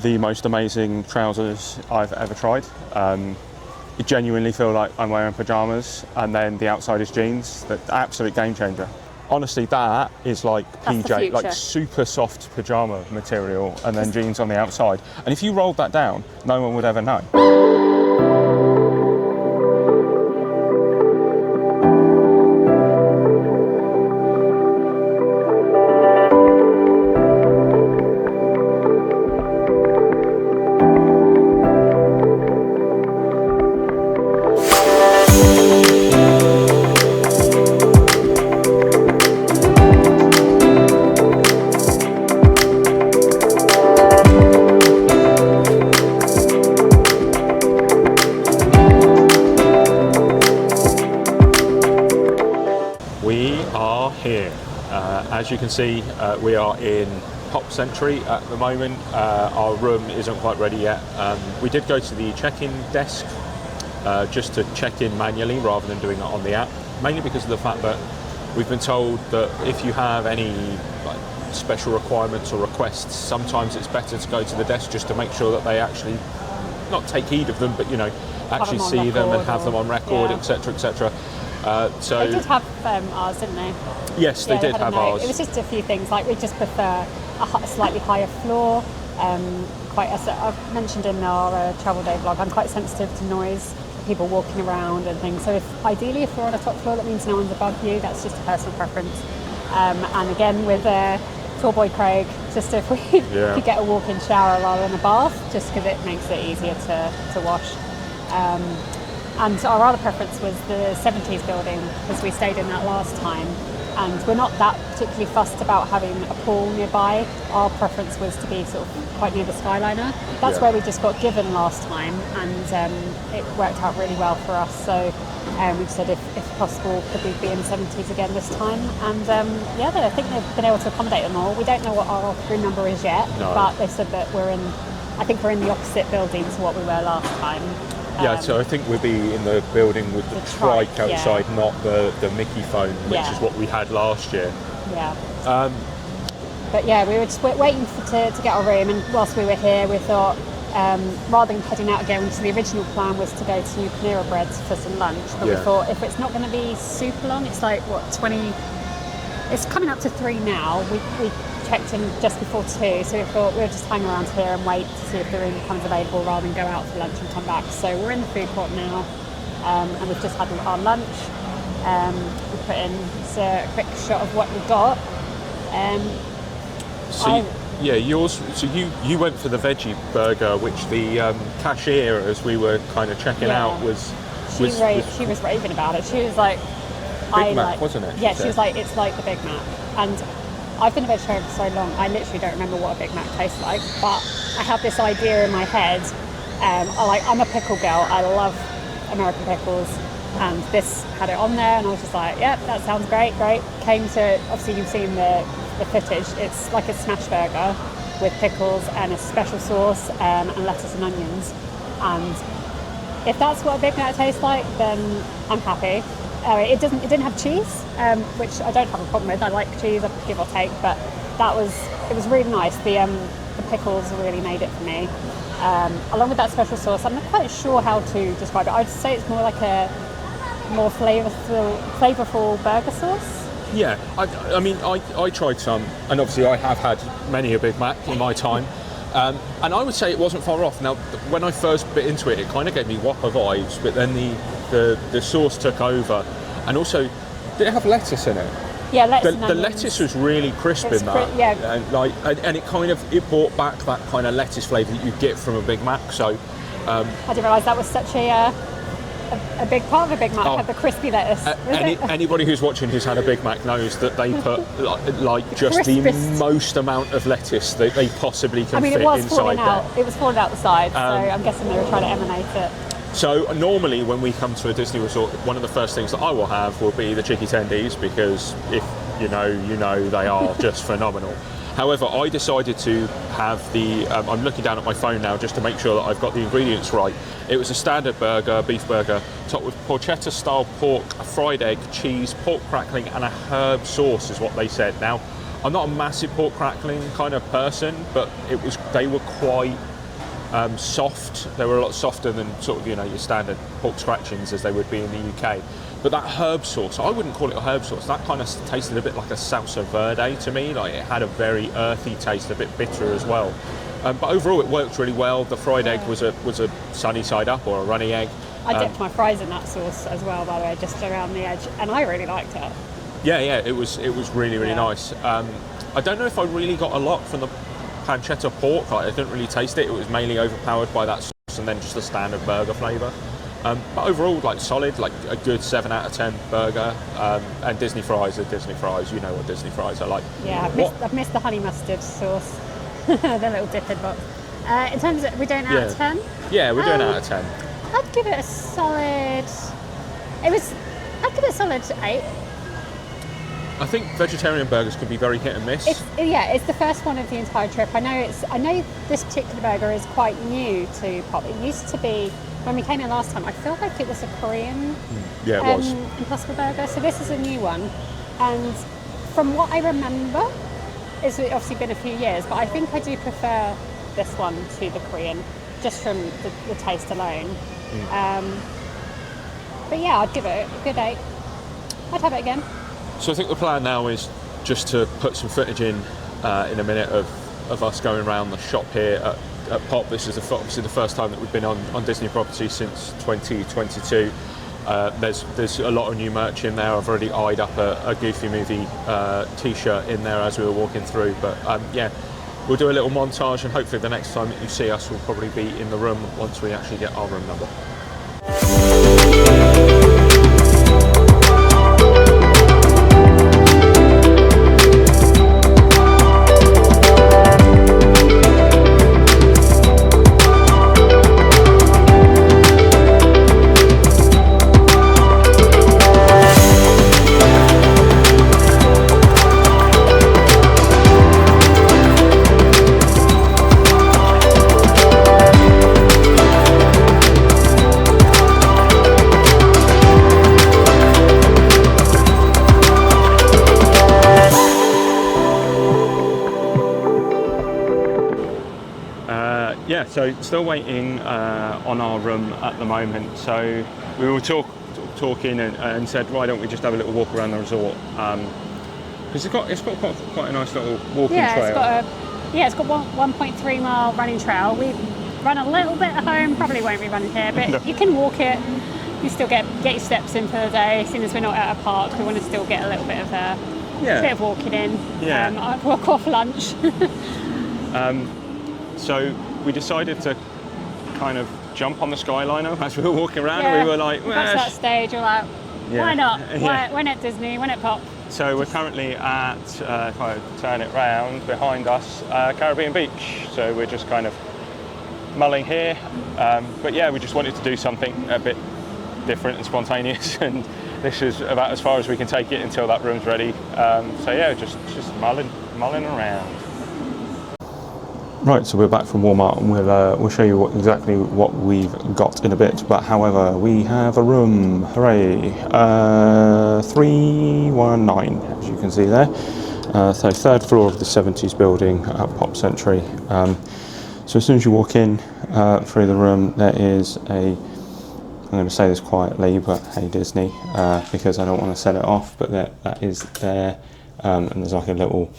The most amazing trousers I've ever tried. I genuinely feel like I'm wearing pajamas, and then the outside is jeans. The absolute game changer. Honestly, that is like PJ, like super soft pajama material, and then jeans on the outside. And if you rolled that down, no one would ever know. As you can see, we are in Pop Century at the moment. Our room isn't quite ready yet. We did go to the check-in desk just to check in manually rather than doing it on the app, mainly because of the fact that we've been told that if you have any special requirements or requests, sometimes it's better to go to the desk just to make sure that they actually not take heed of them, but actually see them and have them on record, etc., etc. So they did have ours, didn't they? Yes, they did have ours. It was just a few things, like we just prefer a slightly higher floor. As I've mentioned in our travel day vlog, I'm quite sensitive to noise, people walking around and things. So if we're on a top floor, that means no one's above you. That's just a personal preference. And again, with tall boy Craig, just if we could get a walk-in shower rather than a bath, just because it makes it easier to wash. And our other preference was the 70s building, because we stayed in that last time. And we're not that particularly fussed about having a pool nearby. Our preference was to be sort of quite near the Skyliner. That's where we just got given last time, and it worked out really well for us. So we said if possible, could we be in the 70s again this time? And I think they've been able to accommodate them all. We don't know what our room number is yet, but they said that we're in the opposite building to what we were last time. So I think we'll be in the building with the trike outside, not the Mickey phone, which is what we had last year. Yeah. But we were just waiting to get our room, and whilst we were here, we thought rather than heading out again, so the original plan was to go to Panera Bread's for some lunch, but we thought if it's not going to be super long, it's like 20. It's coming up to 3 now. We checked in just before 2, so we thought we'll just hang around here and wait to see if the room becomes available rather than go out for lunch and come back. So we're in the food court now, and we've just had our lunch. We put in a quick shot of what we got. You went for the veggie burger, which the cashier, as we were kind of checking out, she was raving about it. She was like, Big Mac, wasn't it? Yeah, she was like, it's like the Big Mac. And I've been a vegetarian for so long, I literally don't remember what a Big Mac tastes like, but I have this idea in my head. I'm a pickle girl. I love American pickles, and this had it on there, and I was just like, yep, that sounds great. Came to, obviously you've seen the footage, it's like a smash burger with pickles and a special sauce and lettuce and onions. And if that's what a Big Mac tastes like, then I'm happy. It didn't have cheese, which I don't have a problem with. I like cheese, give or take, but it was really nice. The pickles really made it for me. Along with that special sauce, I'm not quite sure how to describe it. I'd say it's more like a more flavorful burger sauce. Yeah, I tried some, and obviously I have had many a Big Mac in my time, and I would say it wasn't far off. Now, when I first bit into it, it kind of gave me Whopper vibes, but then the sauce took over, and also, did it have lettuce in it? Yeah, lettuce. The lettuce was really crisp in that, and it brought back that kind of lettuce flavour that you get from a Big Mac. So I didn't realise that was such a big part of a Big Mac, had the crispy lettuce. Anybody who's watching who's had a Big Mac knows that they put just the most amount of lettuce that they possibly can fit inside there. It was falling out the side, so I'm guessing they were trying to emanate it. So normally when we come to a Disney resort, one of the first things that I will have will be the chicky tendies, because if you know they are just phenomenal. However, I decided to have I'm looking down at my phone now just to make sure that I've got the ingredients right. It was a standard burger, beef burger, topped with porchetta style pork, a fried egg, cheese, pork crackling and a herb sauce is what they said. Now, I'm not a massive pork crackling kind of person, but they were quite soft. They were a lot softer than sort of, your standard pork scratchings as they would be in the UK. But that herb sauce, I wouldn't call it a herb sauce. That kind of tasted a bit like a salsa verde to me. Like, it had a very earthy taste, a bit bitter as well. But overall, it worked really well. The fried egg was a sunny side up or a runny egg. I dipped my fries in that sauce as well, by the way, just around the edge, and I really liked it. Yeah, it was really nice. I don't know if I really got a lot from the pancetta pork. I didn't really taste it. It was mainly overpowered by that sauce and then just the standard burger flavour. But overall, solid, a good 7 out of 10 burger. And Disney fries are Disney fries. You know what Disney fries are like. Yeah, I've missed the honey mustard sauce, the little dip in box. In terms of, we're doing out of 10? Yeah, we're doing out of 10. I'd give it a solid. I'd give it a solid 8. I think vegetarian burgers can be very hit and miss. It's the first one of the entire trip. I know this particular burger is quite new to Pop. It used to be, when we came in last time, I feel like it was a Korean it was. Impossible Burger. So this is a new one. And from what I remember, it's obviously been a few years, but I think I do prefer this one to the Korean, just from the taste alone. But yeah, I'd give it a good 8. I'd have it again. So I think the plan now is just to put some footage in a minute of us going around the shop here at Pop. This is obviously the first time that we've been on Disney property since 2022. There's a lot of new merch in there. I've already eyed up a Goofy Movie t-shirt in there as we were walking through. But we'll do a little montage, and hopefully the next time that you see us will probably be in the room once we actually get our room number. So still waiting on our room at the moment. So we were talking and said, why don't we just have a little walk around the resort? Because it's got quite a nice little walking Yeah, trail. it's got 1.3 mile running trail. We run a little bit at home, probably won't be running here, but you can walk it. You still get your steps in for the day. As soon as we're not at a park, we want to still get a little bit of bit of walking in. Yeah. I walk off lunch. So we decided to kind of jump on the Skyliner as we were walking around. Yeah. We were like, we got to that stage, we're like, why not? Why not Disney? Why not Pop? So we're currently at, if I turn it round behind us, Caribbean Beach. So we're just kind of mulling here. But yeah, we just wanted to do something a bit different and spontaneous, and this is about as far as we can take it until that room's ready. So yeah, just mulling around. Right, so we're back from Walmart, and we'll show you exactly what we've got in a bit. But however, we have a room, hooray, 319, as you can see there. So third floor of the 70s building at Pop Century. So as soon as you walk in through the room, there is I'm going to say this quietly, but hey Disney, because I don't want to set it off, but that is there, and there's like a little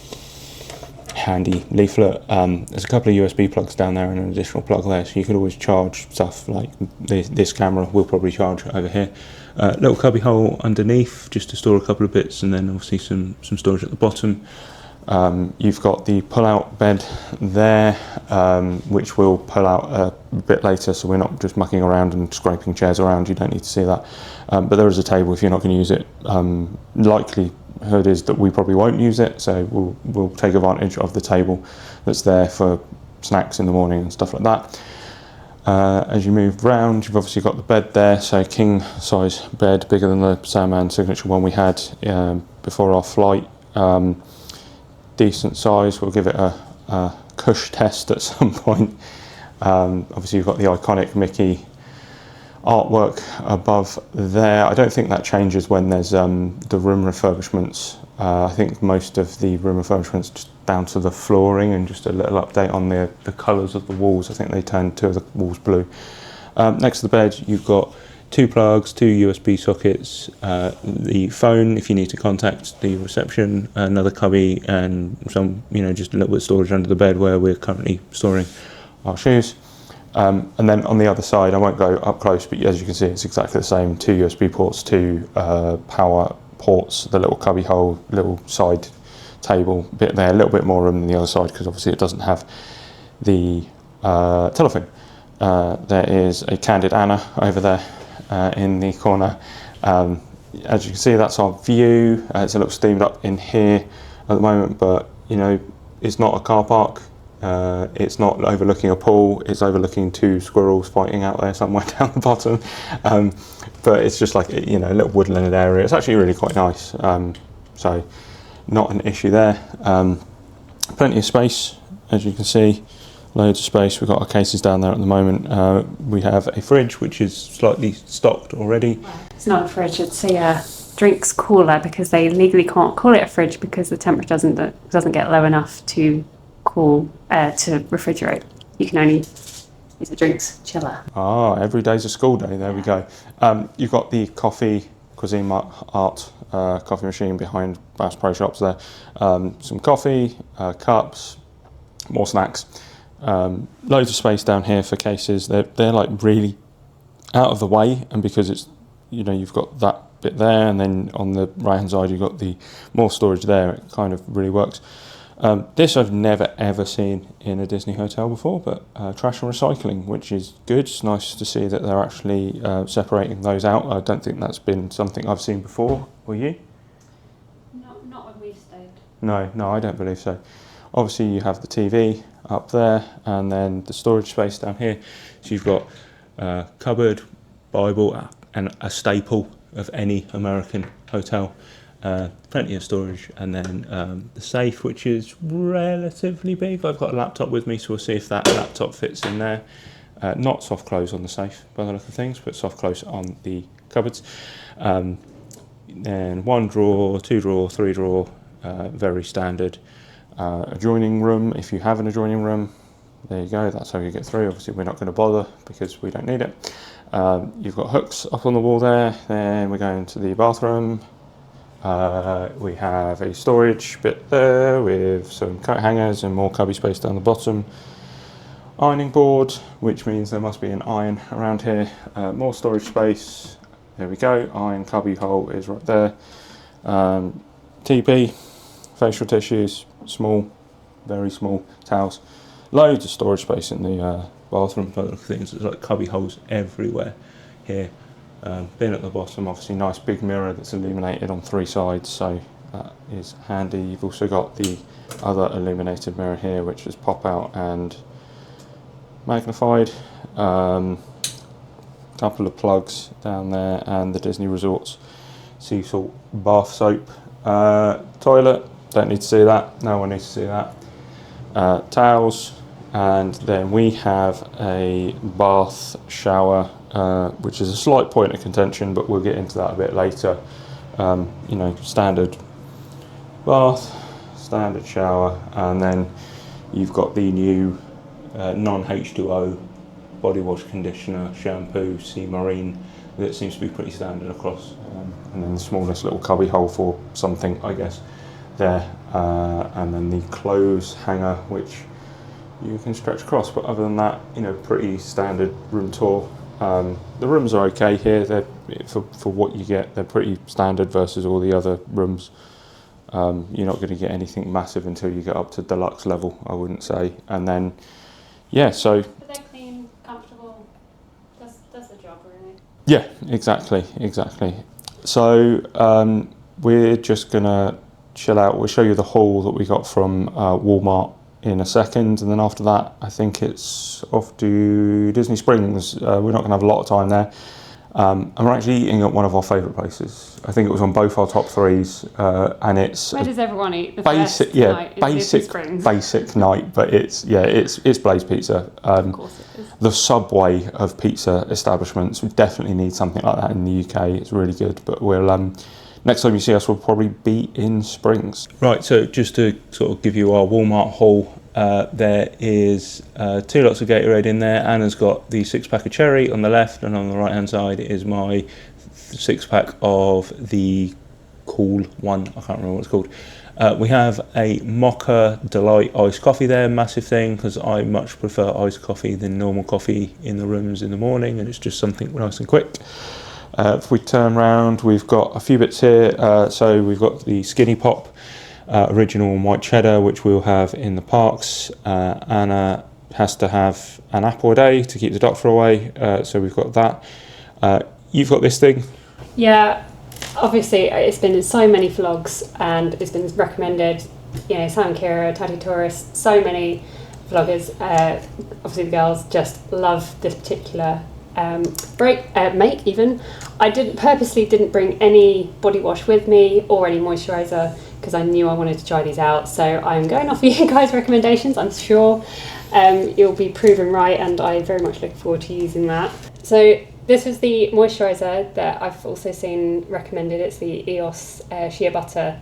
handy leaflet. There's a couple of USB plugs down there and an additional plug there, so you could always charge stuff like this camera will probably charge over here. Little cubby hole underneath just to store a couple of bits, and then obviously some storage at the bottom. You've got the pull-out bed there, which we'll pull out a bit later, so we're not just mucking around and scraping chairs around. You don't need to see that. But there is a table if you're not going to use it. Likelihood is that we probably won't use it, so we'll take advantage of the table that's there for snacks in the morning and stuff like that. As you move round, you've obviously got the bed there, so king size bed, bigger than the Sandman Signature one we had before our flight. Decent size. We'll give it a cush test at some point. Obviously you've got the iconic Mickey artwork above there. I don't think that changes when there's the room refurbishments. I think most of the room refurbishments just down to the flooring and just a little update on the colours of the walls. I think they turned two of the walls blue. Next to the bed you've got 2 plugs, 2 USB sockets, the phone if you need to contact the reception, another cubby, and some, just a little bit of storage under the bed where we're currently storing our shoes. And then on the other side, I won't go up close, but as you can see, it's exactly the same. 2 USB ports, 2 power ports, the little cubby hole, little side table bit there, a little bit more room than the other side because obviously it doesn't have the telephone. There is a Candid Anna over there. In the corner. As you can see, that's our view. It's a little steamed up in here at the moment, but it's not a car park. It's not overlooking a pool. It's overlooking 2 squirrels fighting out there somewhere down the bottom. But it's just like a little woodland area. It's actually really quite nice. So not an issue there. Plenty of space, as you can see. Loads of space. We've got our cases down there at the moment. We have a fridge which is slightly stocked already. It's not a fridge, it's a drinks cooler, because they legally can't call it a fridge because the temperature doesn't get low enough to cool to refrigerate. You can only use a drinks chiller. Every day's a school day. There we go. You've got the Cuisine Art coffee machine behind Bass Pro Shops there. Some coffee, cups, more snacks. Loads of space down here for cases. They're like really out of the way, and because it's you've got that bit there, and then on the right hand side you've got the more storage there. It kind of really works. This I've never ever seen in a Disney hotel before, but trash and recycling, which is good. It's nice to see that they're actually separating those out. I don't think that's been something I've seen before. Will you? Not when we've stayed. No, I don't believe so. Obviously you have the TV up there, and then the storage space down here. So you've got cupboard, Bible, and a staple of any American hotel. Plenty of storage, and then the safe, which is relatively big. I've got a laptop with me, so we'll see if that laptop fits in there. Not soft close on the safe by the look of things, but soft close on the cupboards. Then 1 drawer, 2 drawer, 3 drawer, very standard. Adjoining room, if you have an adjoining room, there you go, that's how you get through. Obviously we're not going to bother because we don't need it. You've got hooks up on the wall there. Then we're going to the bathroom, We have a storage bit there with some coat hangers and more cubby space down the bottom. Ironing board, which means there must be an iron around here. More storage space. There we go. Iron cubby hole is right there. TP, facial tissues, small, very small towels. Loads of storage space in the bathroom. But things, there's like cubby holes everywhere here. Bin at the bottom, obviously nice big mirror that's illuminated on 3 sides, so that is handy. You've also got the other illuminated mirror here, which is pop out and magnified. Couple of plugs down there, and the Disney Resorts sea salt bath soap. Toilet, don't need to see that, no one needs to see that. Towels, and then we have a bath shower, which is a slight point of contention, but we'll get into that a bit later. You know, standard bath, standard shower, and then you've got the new non-H2O body wash, conditioner, shampoo, sea marine that seems to be pretty standard across, and then the smallest little cubby hole for something, I guess, there, and then the clothes hanger, which you can stretch across. But other than that, you know, pretty standard room tour. The rooms are okay here. They're for what you get. They're pretty standard versus all the other rooms. You're not going to get anything massive until you get up to deluxe level, I wouldn't say. And then, yeah, so. But they're clean, comfortable. Does the job really. Yeah, exactly. So we're just gonna chill out. We'll show you the haul that we got from Walmart in a second, and then after that I think it's off to Disney Springs. We're not going to have a lot of time there, and we're actually eating at one of our favourite places. I think it was on both our top 3s, and it's Where does everyone eat? The basic, first yeah, night in Disney Springs? basic night, but it's Blaze Pizza. Of course it is. The Subway of pizza establishments. We definitely need something like that in the UK. It's really good, but we'll next time you see us, we'll probably be in Springs. Right, so just to sort of give you our Walmart haul, there is 2 lots of Gatorade in there. Anna's got the 6-pack of cherry on the left, and on the right hand side is my 6-pack of the cool one. I can't remember what it's called. We have a Mocha Delight iced coffee there, massive thing, because I much prefer iced coffee than normal coffee in the rooms in the morning, and it's just something nice and quick. If we turn around, we've got a few bits here. So we've got the Skinny Pop original and white cheddar, which we'll have in the parks. Anna has to have an apple a day to keep the doctor away, so we've got that. You've got this thing. Yeah, obviously it's been in so many vlogs and it's been recommended. You know, Sam and Kira, Tatty Tourist, so many vloggers. Obviously the girls just love this particular make even. I purposely didn't bring any body wash with me or any moisturiser because I knew I wanted to try these out, so I'm going off you guys' recommendations. I'm sure you'll be proven right, and I very much look forward to using that. So this is the moisturiser that I've also seen recommended. It's the EOS Shea Butter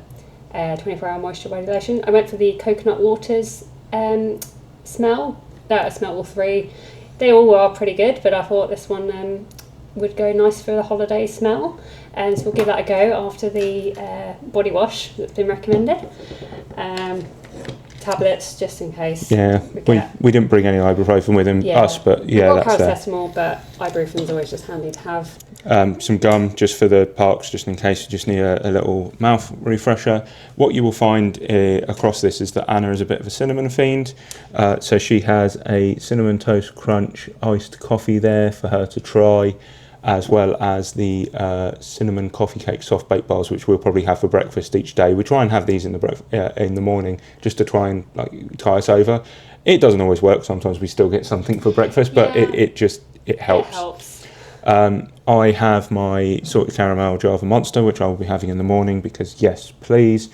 24-hour moisture body lotion. I went for the Coconut Waters smell. I smelled all 3. They all are pretty good, but I thought this one would go nice for the holiday smell, and so we'll give that a go after the body wash that's been recommended. Tablets just in case. Yeah, we didn't bring any ibuprofen with us, but yeah, we've got that's paracetamol, but ibuprofen is always just handy to have. Some gum just for the parks, just in case you just need a little mouth refresher. What you will find across this is that Anna is a bit of a cinnamon fiend, so she has a cinnamon toast crunch iced coffee there for her to try, as well as the cinnamon coffee cake soft baked bars, which we'll probably have for breakfast each day. We try and have these in the morning just to try and tie us over. It doesn't always work. Sometimes we still get something for breakfast, but it helps. It helps. I have my salted caramel Java Monster, which I will be having in the morning because yes, please.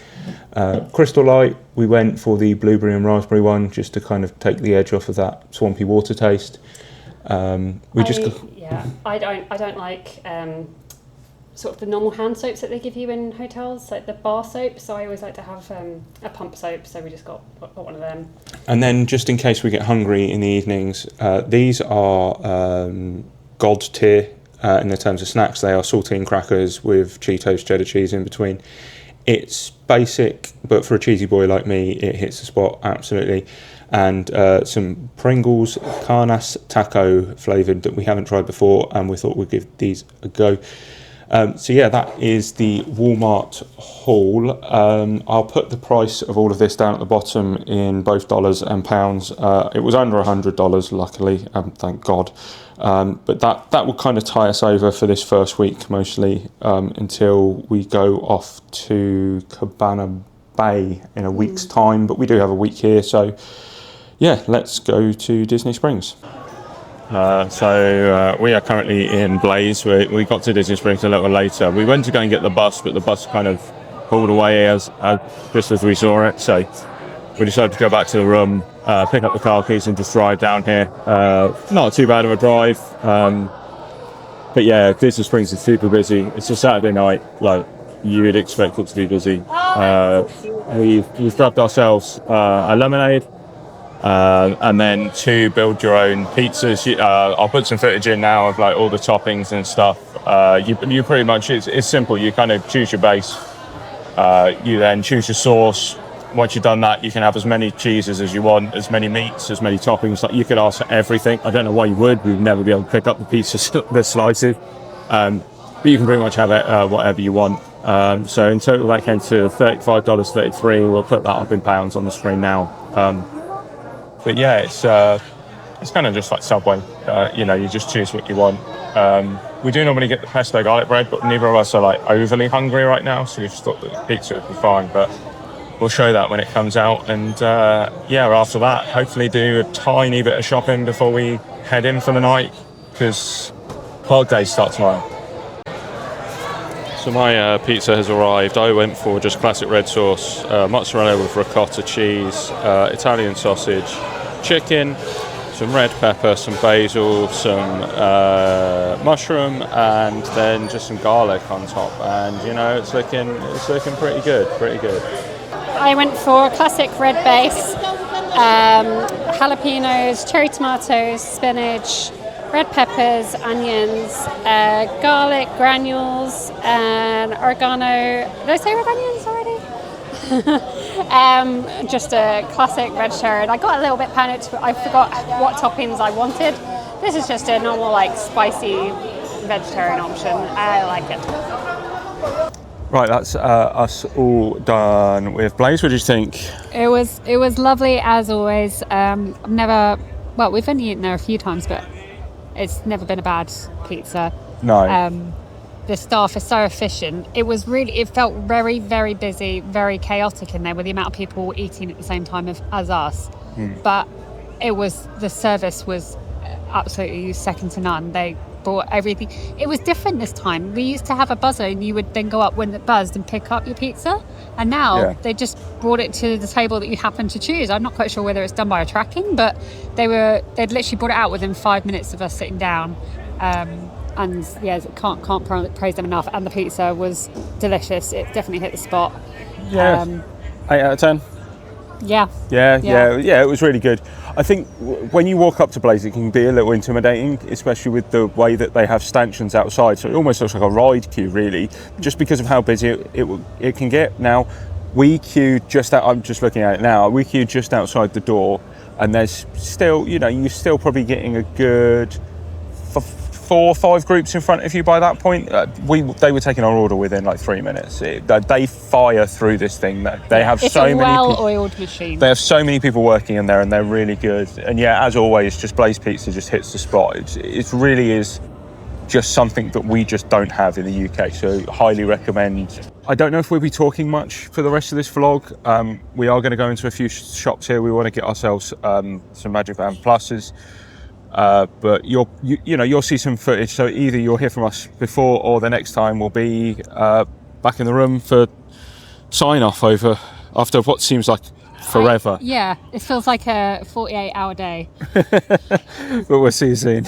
Crystal Light, we went for the blueberry and raspberry one just to kind of take the edge off of that swampy water taste. I don't like sort of the normal hand soaps that they give you in hotels, like the bar soap. So I always like to have a pump soap. So we just got one of them. And then just in case we get hungry in the evenings, these are God tier in the terms of snacks. They are saltine crackers with Cheetos, cheddar cheese in between. It's basic, but for a cheesy boy like me, it hits the spot absolutely. And some Pringles Carnas taco flavoured that we haven't tried before, and we thought we'd give these a go. So yeah, that is the Walmart haul. I'll put the price of all of this down at the bottom in both dollars and pounds. It was under $100, luckily, thank God. But that will kind of tie us over for this first week mostly, until we go off to Cabana Bay in a week's time. But we do have a week here, so yeah, let's go to Disney Springs. So we are currently in Blaze. We got to Disney Springs a little later. We went to go and get the bus, but the bus kind of pulled away just as we saw it. So we decided to go back to the room, pick up the car keys and just drive down here. Not too bad of a drive. But yeah, Disney Springs is super busy. It's a Saturday night, like you'd expect it to be busy. We've grabbed ourselves a lemonade. And then 2 build your own pizzas. I'll put some footage in now of like all the toppings and stuff. You pretty much, it's simple. You kind of choose your base. You then choose your sauce. Once you've done that, you can have as many cheeses as you want, as many meats, as many toppings. Like you could ask for everything. I don't know why you would. We'd never be able to pick up the pizzas, the slices. But you can pretty much have it whatever you want. So in total, that came to $35.33. We'll put that up in pounds on the screen now. But yeah, it's kind of just like Subway. You just choose what you want. We do normally get the pesto garlic bread, but neither of us are like overly hungry right now, so we just thought that the pizza would be fine. But we'll show that when it comes out. And after that, hopefully do a tiny bit of shopping before we head in for the night, because Park Days start tomorrow. So my pizza has arrived. I went for just classic red sauce, mozzarella with ricotta cheese, Italian sausage, chicken, some red pepper, some basil, some mushroom, and then just some garlic on top. And it's looking pretty good. I went for classic red base, jalapenos, cherry tomatoes, spinach, red peppers, onions, garlic granules, and oregano. Did I say red onions already? Just a classic red cherry. I got a little bit panicked. I forgot what toppings I wanted. This is just a normal, spicy vegetarian option. I like it. Right, that's us all done with Blaze. What do you think? It was lovely as always. We've only eaten there a few times, but it's never been a bad pizza. No. The staff is so efficient. It felt very, very busy, very chaotic in there with the amount of people eating at the same time as us. But the service was absolutely second to none. They brought everything. It was different this time. We used to have a buzzer and you would then go up when it buzzed and pick up your pizza. And now they just brought it to the table that you happen to choose. I'm not quite sure whether it's done by a tracking, but they'd literally brought it out within 5 minutes of us sitting down. And yeah, can't praise them enough. And the pizza was delicious. It definitely hit the spot. Yeah. 8 out of 10. Yeah. Yeah, it was really good. I think when you walk up to Blaze, it can be a little intimidating, especially with the way that they have stanchions outside. So it almost looks like a ride queue, really, just because of how busy it can get. Now, we queued I'm just looking at it now, we queued just outside the door, and there's still, you're still probably getting a good 4 or 5 groups in front of you by that point. They were taking our order within 3 minutes. They fire through this thing. They have it's so a many well-oiled machine. They have so many people working in there, and they're really good. And yeah, as always, just Blaze Pizza just hits the spot. It really is just something that we just don't have in the UK. So highly recommend. I don't know if we'll be talking much for the rest of this vlog. We are going to go into a few shops here. We want to get ourselves some Magic Band Pluses. But you'll see some footage, so either you'll hear from us before or the next time we'll be back in the room for sign off after what seems like forever. It feels like a 48-hour day. But we'll see you soon.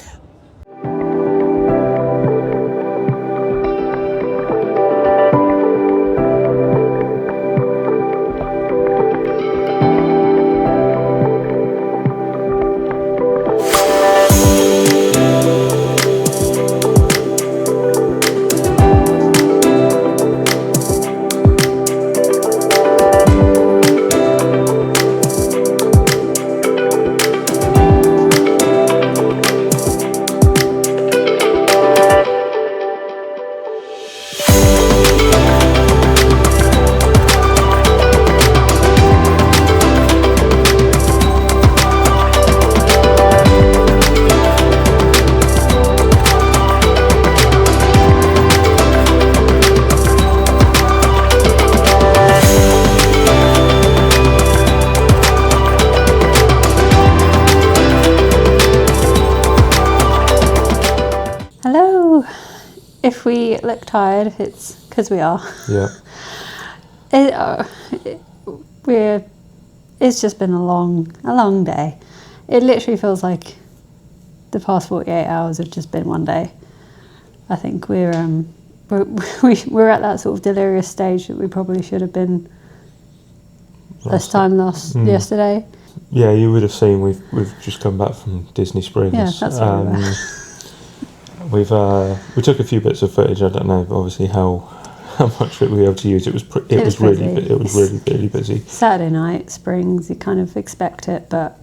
we look tired, it's because we are. Yeah. It's just been a long day. It literally feels like the past 48 hours have just been one day. I think we're at that sort of delirious stage that we probably should have been less time lost yesterday. Yeah, you would have seen we've just come back from Disney Springs. Yeah, that's where we were. We took a few bits of footage. I don't know, obviously how much we were able to use. It was really busy. Saturday night, Springs, you kind of expect it, but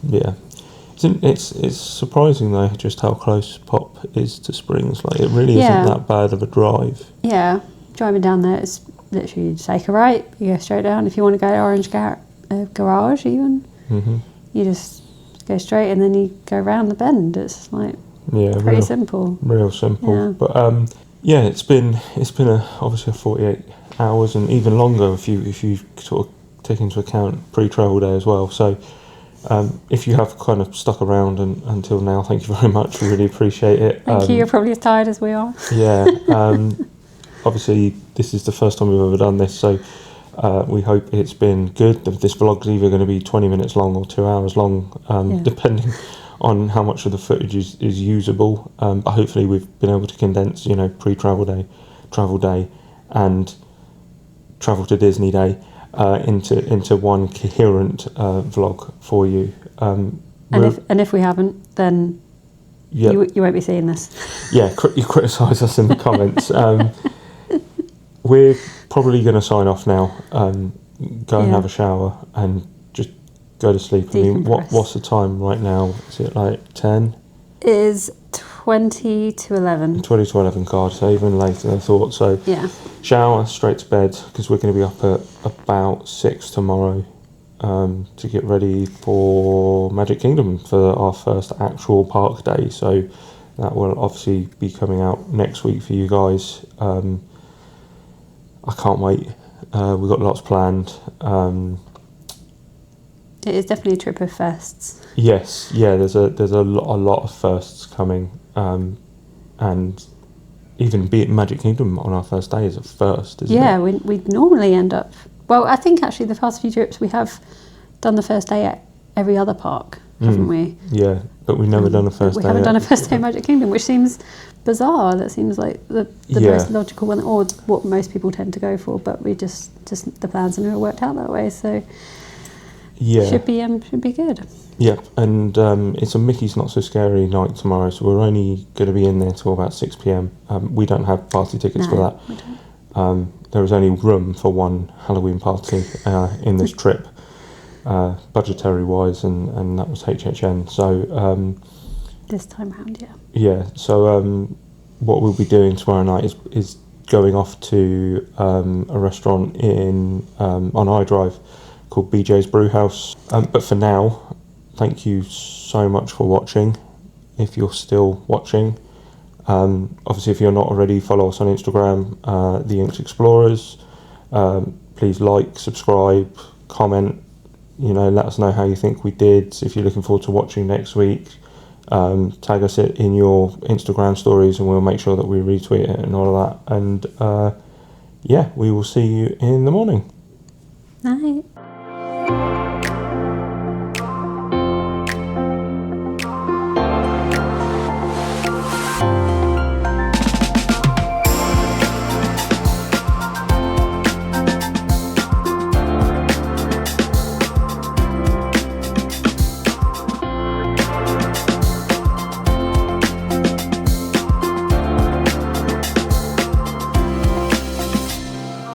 yeah, it's surprising though just how close Pop is to Springs. Like it really isn't that bad of a drive. Yeah, driving down there, it's literally you take a right, you go straight down. If you want to go to Orange Garage, even you just go straight and then you go round the bend. It's like pretty simple. Real simple. Yeah. But it's been obviously a 48 hours and even longer if you sort of take into account pre-travel day as well. So if you have kind of stuck around until now, thank you very much. We really appreciate it. Thank you. You're probably as tired as we are. Yeah. Obviously, this is the first time we've ever done this, so we hope it's been good. This vlog's either going to be 20 minutes long or 2 hours long, depending on how much of the footage is usable. But hopefully we've been able to condense, pre-travel day, travel day, and travel to Disney day into one coherent vlog for you. And if we haven't, then you won't be seeing this. Yeah, you criticise us in the comments. We're probably going to sign off now. Go and have a shower and just go to sleep. I mean, what's the time right now? Is it like 10? It is 20 to 11. 20 to 11, God, so even later than I thought. So shower, straight to bed, because we're going to be up at about 6 tomorrow to get ready for Magic Kingdom for our first actual park day. So that will obviously be coming out next week for you guys. I can't wait. We've got lots planned. It is definitely a trip of firsts. Yes, yeah. There's a lot of firsts coming, and even be at Magic Kingdom on our first day is a first, isn't it? Yeah, we normally end up. Well, I think actually the past few trips we have done the first day at every other park, haven't we? Yeah, but we've never done a first day. We haven't done a first day at Magic Kingdom, which seems bizarre. That seems like the most logical one, or what most people tend to go for. But we just the plans have never worked out that way. So should be good. Yeah, and it's a Mickey's Not So Scary night tomorrow, so we're only going to be in there till about 6 p.m. We don't have party tickets for that. We don't. There was only room for one Halloween party in this trip, budgetary wise, and that was HHN. So this time round, yeah. Yeah. So what we'll be doing tomorrow night is going off to a restaurant on iDrive called BJ's Brewhouse. But for now, thank you so much for watching. If you're still watching, obviously if you're not already, follow us on Instagram, The Inked Explorers. Please like, subscribe, comment, let us know how you think we did. If you're looking forward to watching next week, tag us in your Instagram stories and we'll make sure that we retweet it and all of that. And we will see you in the morning. Night.